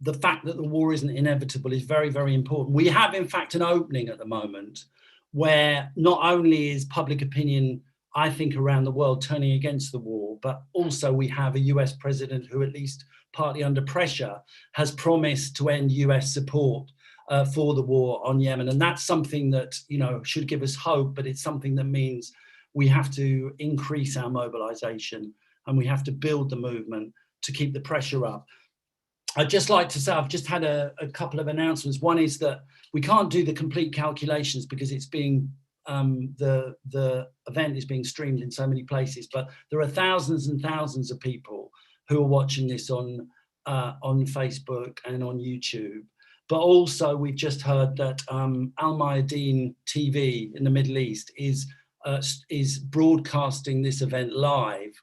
the fact that the war isn't inevitable is very, very important. We have, in fact, an opening at the moment where not only is public opinion, I think, around the world turning against the war, but also we have a US president who, at least partly under pressure, has promised to end US support for the war on Yemen. And that's something that, you know, should give us hope, but it's something that means we have to increase our mobilization and we have to build the movement to keep the pressure up. I'd just like to say, I've just had a couple of announcements. One is that we can't do the complete calculations because it's being, the event is being streamed in so many places, but there are thousands and thousands of people who are watching this on Facebook and on YouTube. But also we've just heard that Al Mayadeen TV in the Middle East is broadcasting this event live.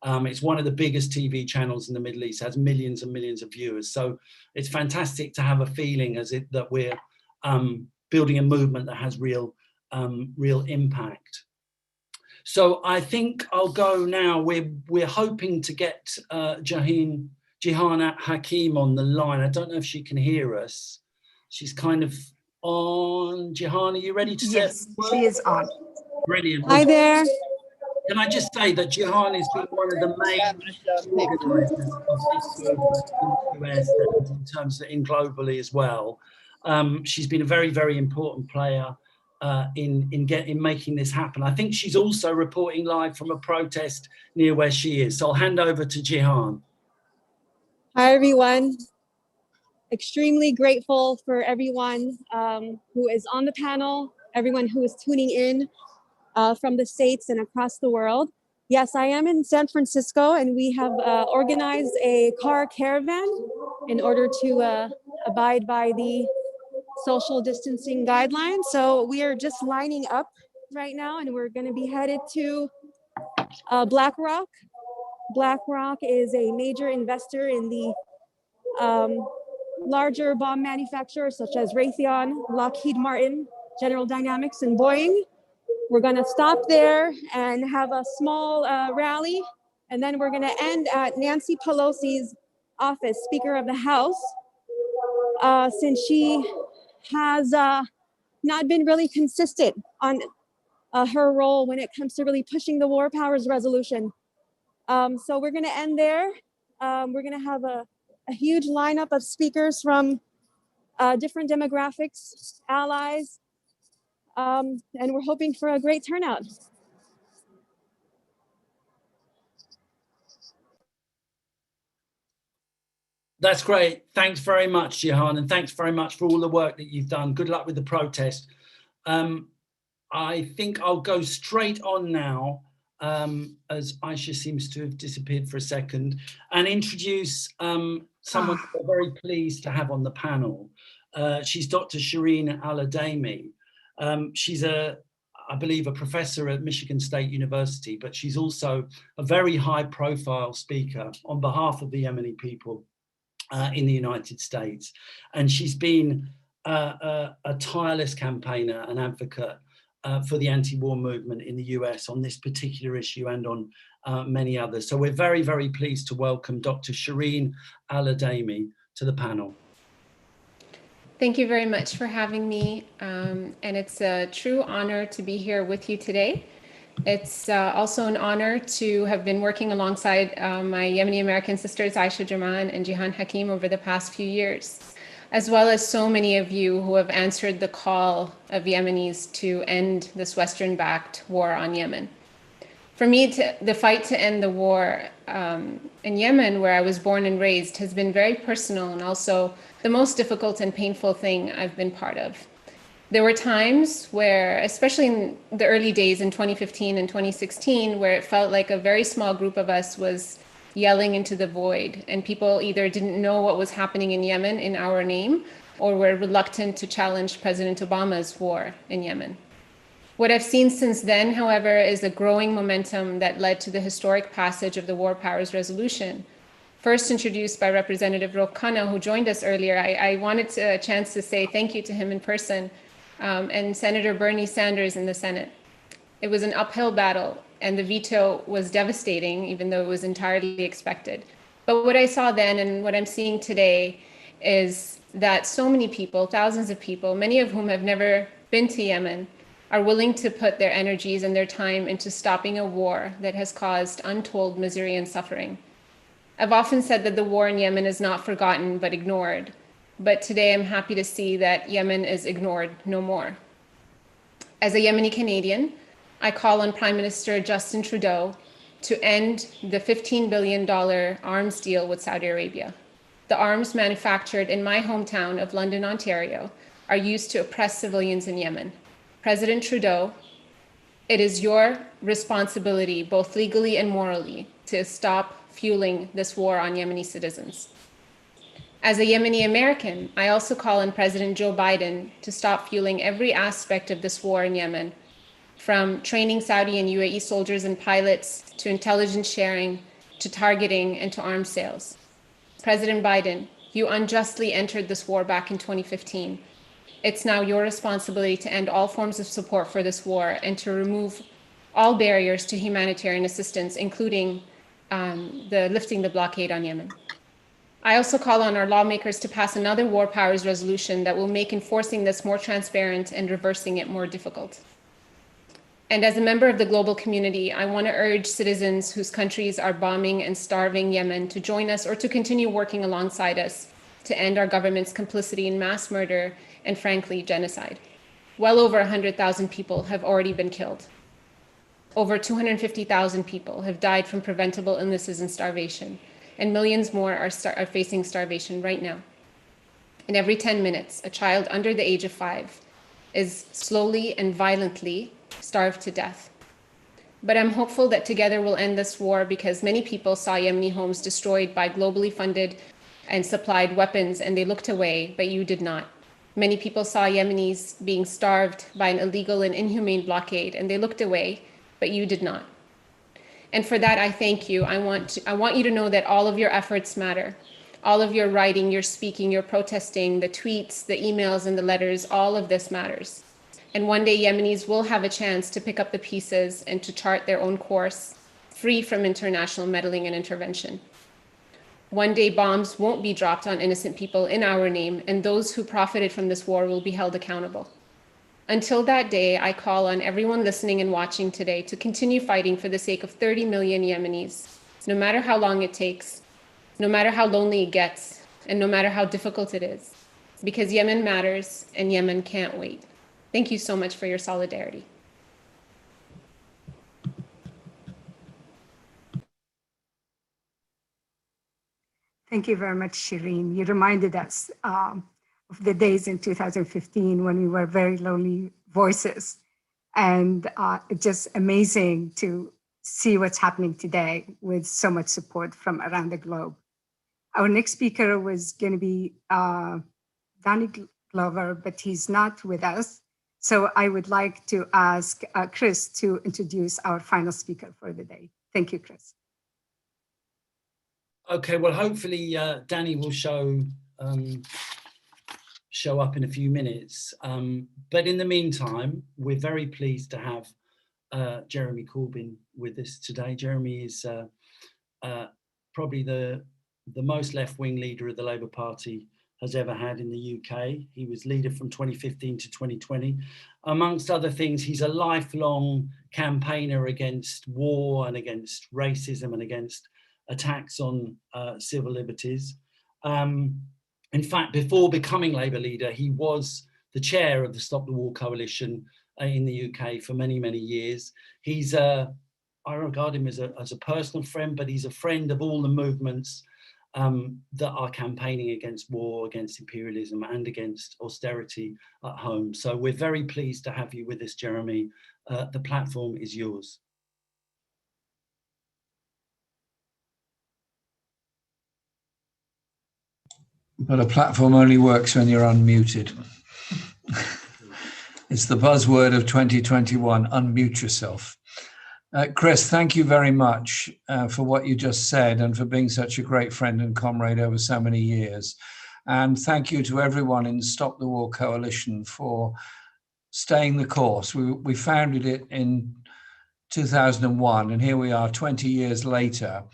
It's one of the biggest TV channels in the Middle East, has millions and millions of viewers. So it's fantastic to have a feeling that we're building a movement that has real impact. So I think I'll go now. We're hoping to get Jihan Hakim on the line. I don't know if she can hear us. She's kind of on. Jihan, are you ready to say? Yes, she is on. Brilliant. Hi there. Can I just say that Jihan has been one of the main organisers of this movement in the US and in terms of globally as well. She's been a very, very important player in making this happen. I think she's also reporting live from a protest near where she is. So I'll hand over to Jihan. Hi, everyone. Extremely grateful for everyone who is on the panel, everyone who is tuning in from the States and across the world. Yes, I am in San Francisco, and we have organized a car caravan in order to abide by the social distancing guidelines. So we are just lining up right now, and we're going to be headed to BlackRock. BlackRock is a major investor in the larger bomb manufacturers such as Raytheon, Lockheed Martin, General Dynamics, and Boeing. We're going to stop there and have a small rally, and then we're going to end at Nancy Pelosi's office, Speaker of the House, since she has not been really consistent on her role when it comes to really pushing the War Powers Resolution. So we're going to end there. We're going to have a huge lineup of speakers from different demographics, allies, and we're hoping for a great turnout. That's great. Thanks very much, Jihan, and thanks very much for all the work that you've done. Good luck with the protest. I think I'll go straight on now, as Aisha seems to have disappeared for a second, and introduce someone we're very pleased to have on the panel. She's Dr. Shireen Al-Adami. She's I believe, a professor at Michigan State University, but she's also a very high-profile speaker on behalf of the Yemeni people in the United States. And she's been a tireless campaigner and advocate for the anti-war movement in the US on this particular issue and on many others. So we're very, very pleased to welcome Dr. Shireen Al-Adami to the panel. Thank you very much for having me. And it's a true honor to be here with you today. It's also an honor to have been working alongside my Yemeni American sisters, Aisha Jaman and Jihan Hakim, over the past few years, as well as so many of you who have answered the call of Yemenis to end this Western-backed war on Yemen. For me, the fight to end the war in Yemen, where I was born and raised, has been very personal and also the most difficult and painful thing I've been part of. There were times where, especially in the early days in 2015 and 2016, where it felt like a very small group of us was yelling into the void, and people either didn't know what was happening in Yemen in our name, or were reluctant to challenge President Obama's war in Yemen. What I've seen since then, however, is a growing momentum that led to the historic passage of the War Powers Resolution, first introduced by Representative Rokana, who joined us earlier. I wanted a chance to say thank you to him in person, and Senator Bernie Sanders in the Senate. It was an uphill battle, and the veto was devastating, even though it was entirely expected. But what I saw then and what I'm seeing today is that so many people, thousands of people, many of whom have never been to Yemen, are willing to put their energies and their time into stopping a war that has caused untold misery and suffering. I've often said that the war in Yemen is not forgotten, but ignored. But today I'm happy to see that Yemen is ignored no more. As a Yemeni Canadian, I call on Prime Minister Justin Trudeau to end the $15 billion arms deal with Saudi Arabia. The arms manufactured in my hometown of London, Ontario, are used to oppress civilians in Yemen. President Trudeau, it is your responsibility, both legally and morally, to stop fueling this war on Yemeni citizens. As a Yemeni American, I also call on President Joe Biden to stop fueling every aspect of this war in Yemen, from training Saudi and UAE soldiers and pilots, to intelligence sharing, to targeting, and to arms sales. President Biden, you unjustly entered this war back in 2015. It's now your responsibility to end all forms of support for this war and to remove all barriers to humanitarian assistance, including lifting the blockade on Yemen. I also call on our lawmakers to pass another War Powers Resolution that will make enforcing this more transparent and reversing it more difficult. And as a member of the global community, I want to urge citizens whose countries are bombing and starving Yemen to join us or to continue working alongside us to end our government's complicity in mass murder and, frankly, genocide. Well over 100,000 people have already been killed. Over 250,000 people have died from preventable illnesses and starvation, and millions more are facing starvation right now. And every 10 minutes, a child under the age of 5 is slowly and violently starved to death. But I'm hopeful that together we'll end this war, because many people saw Yemeni homes destroyed by globally funded and supplied weapons, and they looked away, but you did not. Many people saw Yemenis being starved by an illegal and inhumane blockade, and they looked away, but you did not. And for that, I thank you. I want you to know that all of your efforts matter. All of your writing, your speaking, your protesting, the tweets, the emails, and the letters, all of this matters. And one day Yemenis will have a chance to pick up the pieces and to chart their own course, free from international meddling and intervention. One day bombs won't be dropped on innocent people in our name, and those who profited from this war will be held accountable. Until that day, I call on everyone listening and watching today to continue fighting for the sake of 30 million Yemenis, no matter how long it takes, no matter how lonely it gets, and no matter how difficult it is, because Yemen matters and Yemen can't wait. Thank you so much for your solidarity. Thank you very much, Shireen. You reminded us of the days in 2015 when we were very lonely voices. And it's just amazing to see what's happening today with so much support from around the globe. Our next speaker was going to be Donnie Glover, but he's not with us. So I would like to ask Chris to introduce our final speaker for the day. Thank you, Chris. Okay, well, hopefully Danny will show up in a few minutes. But in the meantime, we're very pleased to have Jeremy Corbyn with us today. Jeremy is probably the most left-wing leader of the Labour Party has ever had in the UK. He was leader from 2015 to 2020. Amongst other things, he's a lifelong campaigner against war and against racism and against attacks on civil liberties. In fact, before becoming Labour leader, he was the chair of the Stop the War Coalition in the UK for many, many years. I regard him as a personal friend, but he's a friend of all the movements that are campaigning against war, against imperialism, and against austerity at home. So we're very pleased to have you with us, Jeremy. The platform is yours. But a platform only works when you're unmuted. It's the buzzword of 2021, unmute yourself. Chris, thank you very much for what you just said and for being such a great friend and comrade over so many years. And thank you to everyone in Stop the War Coalition for staying the course. We founded it in 2001, and here we are 20 years later,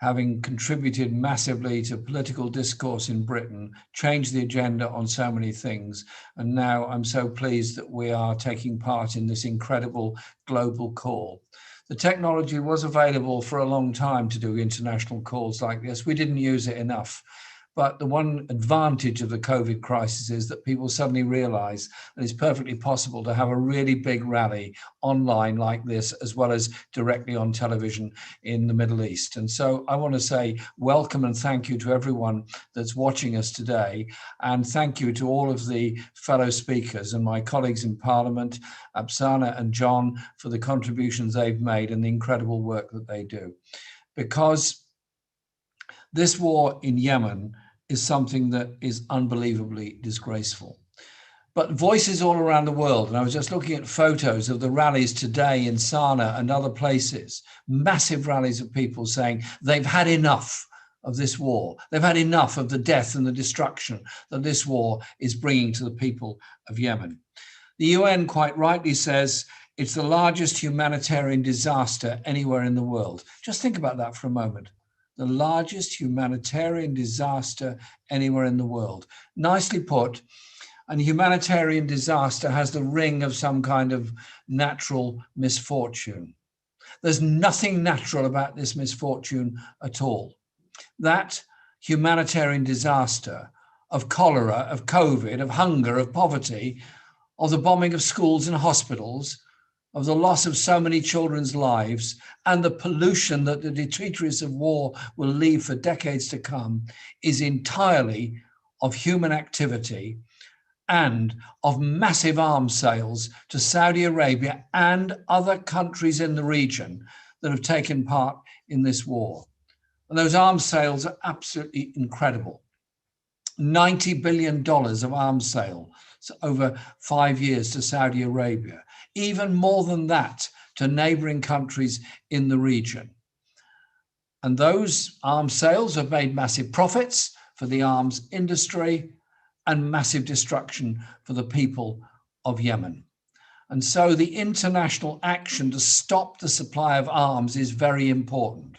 having contributed massively to political discourse in Britain, changed the agenda on so many things. And now I'm so pleased that we are taking part in this incredible global call. The technology was available for a long time to do international calls like this. We didn't use it enough. But the one advantage of the COVID crisis is that people suddenly realize that it's perfectly possible to have a really big rally online like this, as well as directly on television in the Middle East. And so I want to say welcome and thank you to everyone that's watching us today. And thank you to all of the fellow speakers and my colleagues in Parliament, Absana and John, for the contributions they've made and the incredible work that they do. Because this war in Yemen is something that is unbelievably disgraceful. But voices all around the world, and I was just looking at photos of the rallies today in Sana'a and other places, massive rallies of people saying they've had enough of this war. They've had enough of the death and the destruction that this war is bringing to the people of Yemen. The UN quite rightly says it's the largest humanitarian disaster anywhere in the world. Just think about that for a moment. The largest humanitarian disaster anywhere in the world. Nicely put, and humanitarian disaster has the ring of some kind of natural misfortune. There's nothing natural about this misfortune at all. That humanitarian disaster of cholera, of COVID, of hunger, of poverty, of the bombing of schools and hospitals, of the loss of so many children's lives, and the pollution that the detritus of war will leave for decades to come, is entirely of human activity and of massive arms sales to Saudi Arabia and other countries in the region that have taken part in this war. And those arms sales are absolutely incredible. $90 billion of arms sale over 5 years to Saudi Arabia, even more than that to neighboring countries in the region. And those arms sales have made massive profits for the arms industry and massive destruction for the people of Yemen. And so the international action to stop the supply of arms is very important.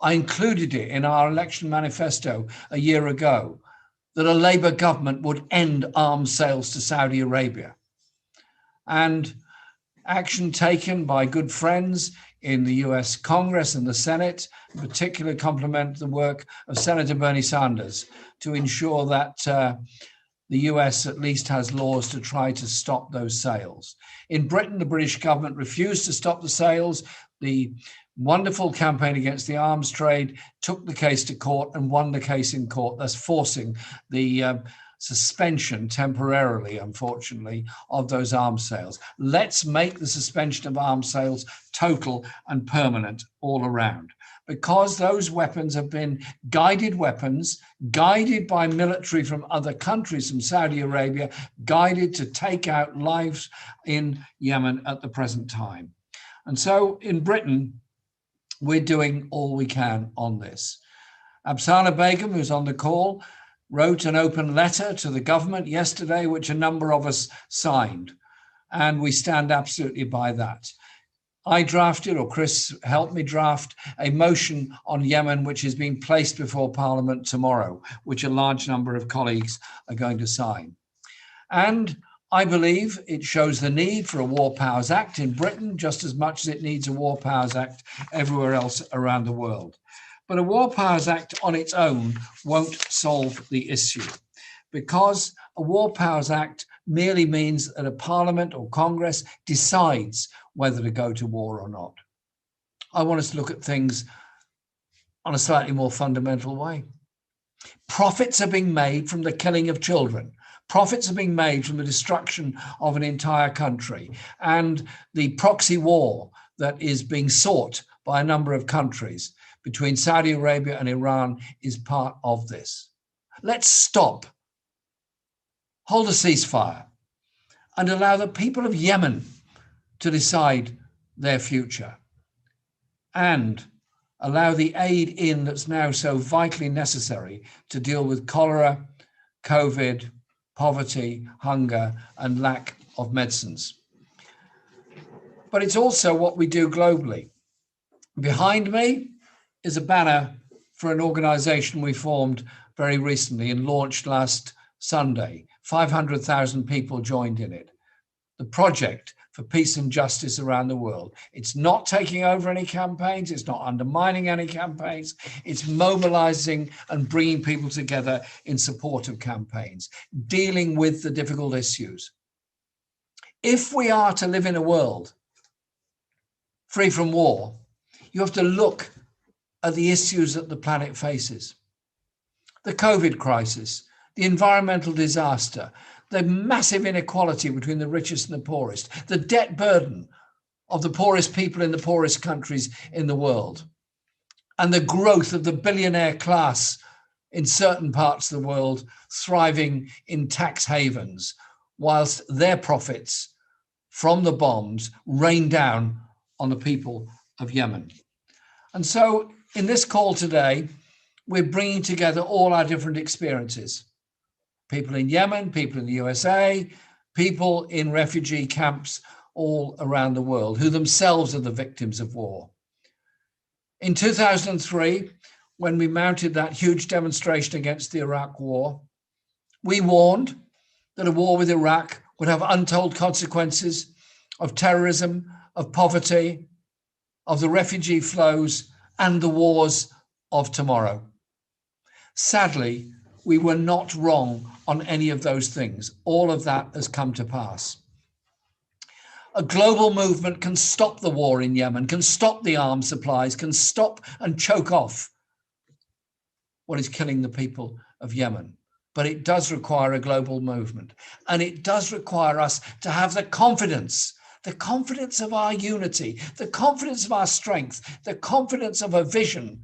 I included it in our election manifesto a year ago, that a Labour government would end arms sales to Saudi Arabia. And action taken by good friends in the US Congress and the Senate, in particular compliment the work of Senator Bernie Sanders to ensure that the US at least has laws to try to stop those sales. In Britain, the British government refused to stop the sales. The wonderful campaign against the arms trade took the case to court and won the case in court, thus forcing the suspension temporarily, unfortunately, of those arms sales. Let's make the suspension of arms sales total and permanent all around, because those weapons have been guided weapons, guided by military from other countries, from Saudi Arabia, guided to take out lives in Yemen at the present time. And so in Britain, we're doing all we can on this. Absana Begum, who's on the call, wrote an open letter to the government yesterday, which a number of us signed, and we stand absolutely by that. I drafted, or Chris helped me draft, a motion on Yemen, which is being placed before Parliament tomorrow, which a large number of colleagues are going to sign. And I believe it shows the need for a War Powers Act in Britain just as much as it needs a War Powers Act everywhere else around the world. But a War Powers Act on its own won't solve the issue, because a War Powers Act merely means that a Parliament or Congress decides whether to go to war or not. I want us to look at things on a slightly more fundamental way. Profits are being made from the killing of children. Profits are being made from the destruction of an entire country. And the proxy war that is being sought by a number of countries between Saudi Arabia and Iran is part of this. Let's stop, hold a ceasefire, and allow the people of Yemen to decide their future, and allow the aid in that's now so vitally necessary to deal with cholera, COVID, poverty, hunger, and lack of medicines. But it's also what we do globally. Behind me is a banner for an organization we formed very recently and launched last Sunday. 500,000 people joined in it. The Project for Peace and Justice around the world. It's not taking over any campaigns. It's not undermining any campaigns. It's mobilizing and bringing people together in support of campaigns, dealing with the difficult issues. If we are to live in a world free from war, you have to look at the issues that the planet faces. The COVID crisis, the environmental disaster, the massive inequality between the richest and the poorest, the debt burden of the poorest people in the poorest countries in the world, and the growth of the billionaire class in certain parts of the world thriving in tax havens, whilst their profits from the bombs rain down on the people of Yemen. And so in this call today, we're bringing together all our different experiences. People in Yemen, people in the USA, people in refugee camps all around the world who themselves are the victims of war. In 2003, when we mounted that huge demonstration against the Iraq war, we warned that a war with Iraq would have untold consequences of terrorism, of poverty, of the refugee flows, and the wars of tomorrow. Sadly, we were not wrong on any of those things. All of that has come to pass. A global movement can stop the war in Yemen, can stop the arms supplies, can stop and choke off what is killing the people of Yemen. But it does require a global movement. And it does require us to have the confidence of our unity, the confidence of our strength, the confidence of a vision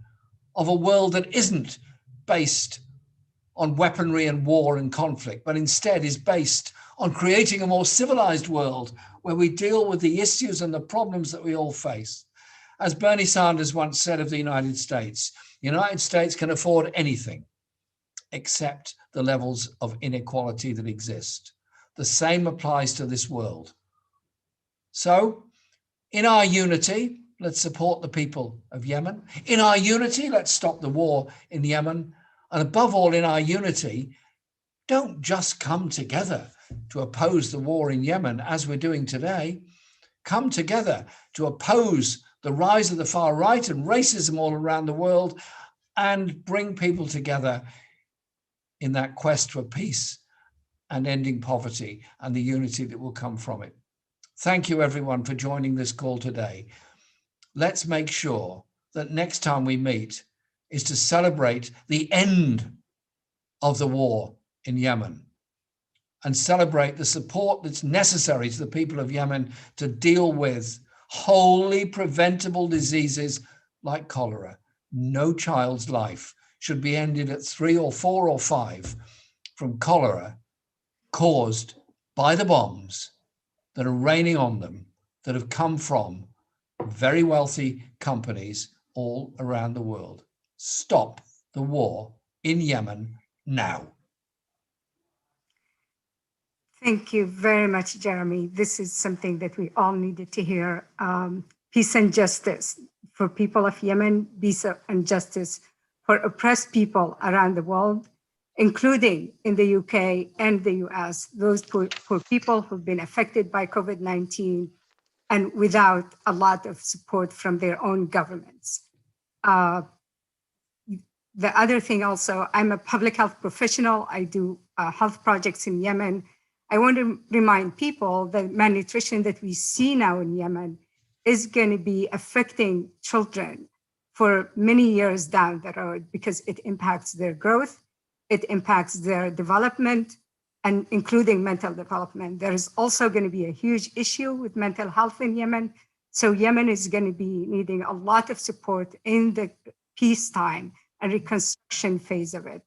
of a world that isn't based on weaponry and war and conflict, but instead is based on creating a more civilized world where we deal with the issues and the problems that we all face. As Bernie Sanders once said of the United States can afford anything except the levels of inequality that exist. The same applies to this world. So, in our unity, let's support the people of Yemen. In our unity, let's stop the war in Yemen. And above all, in our unity, don't just come together to oppose the war in Yemen as we're doing today. Come together to oppose the rise of the far right and racism all around the world and bring people together in that quest for peace and ending poverty and the unity that will come from it. Thank you, everyone, for joining this call today. Let's make sure that next time we meet is to celebrate the end of the war in Yemen and celebrate the support that's necessary to the people of Yemen to deal with wholly preventable diseases like cholera. No child's life should be ended at 3 or 4 or 5 from cholera caused by the bombs that are raining on them, that have come from very wealthy companies all around the world. Stop the war in Yemen now. Thank you very much, Jeremy. This is something that we all needed to hear. peace and justice for people of Yemen, peace and justice for oppressed people around the world, including in the UK and the US, those poor people who've been affected by COVID-19 and without a lot of support from their own governments. The other thing also, I'm a public health professional. I do health projects in Yemen. I want to remind people that malnutrition that we see now in Yemen is going to be affecting children for many years down the road because it impacts their growth, it impacts their development, and including mental development. There is also going to be a huge issue with mental health in Yemen. So Yemen is going to be needing a lot of support in the peacetime and reconstruction phase of it.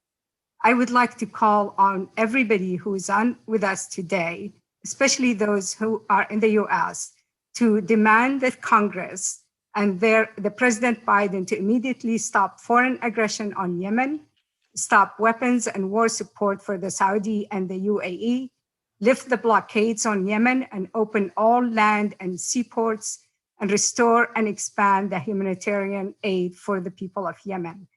I would like to call on everybody who is on with us today, especially those who are in the US, to demand that Congress and the President Biden to immediately stop foreign aggression on Yemen, stop weapons and war support for the Saudi and the UAE, lift the blockades on Yemen and open all land and seaports, and restore and expand the humanitarian aid for the people of Yemen.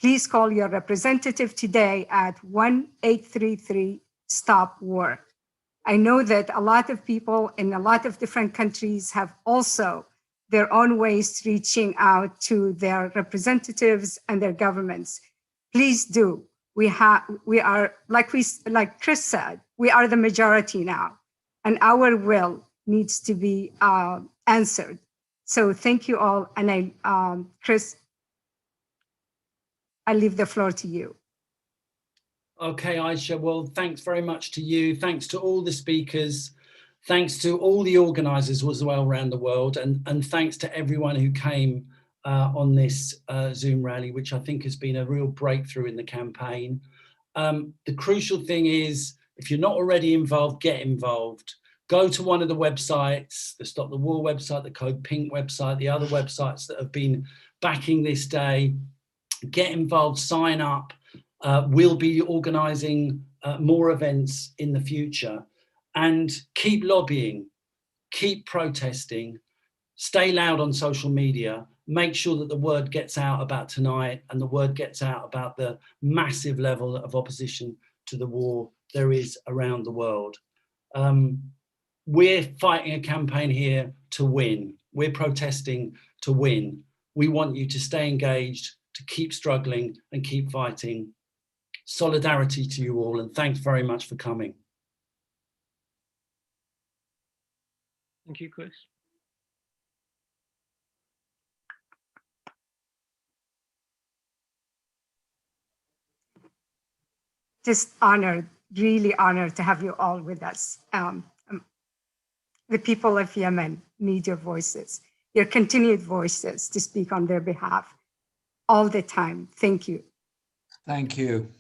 Please call your representative today at 1-833-STOP-WAR. I know that a lot of people in a lot of different countries have also their own ways reaching out to their representatives and their governments. Please do. We are, like Chris said, we are the majority now, and our will needs to be answered. So thank you all, and Chris, I leave the floor to you. Okay, Aisha, well, thanks very much to you. Thanks to all the speakers. Thanks to all the organisers as well around the world. And thanks to everyone who came on this Zoom rally, which I think has been a real breakthrough in the campaign. The crucial thing is, if you're not already involved, get involved. Go to one of the websites, the Stop the War website, the Code Pink website, the other websites that have been backing this day. Get involved, sign up. We'll be organising more events in the future, and keep lobbying, keep protesting, stay loud on social media, make sure that the word gets out about tonight and the word gets out about the massive level of opposition to the war there is around the world. We're fighting a campaign here to win. We're protesting to win. We want you to stay engaged, to keep struggling and keep fighting. Solidarity to you all, and thanks very much for coming. Thank you, Chris. Just honored, really honored to have you all with us. The people of Yemen need your voices, your continued voices to speak on their behalf all the time. Thank you. Thank you.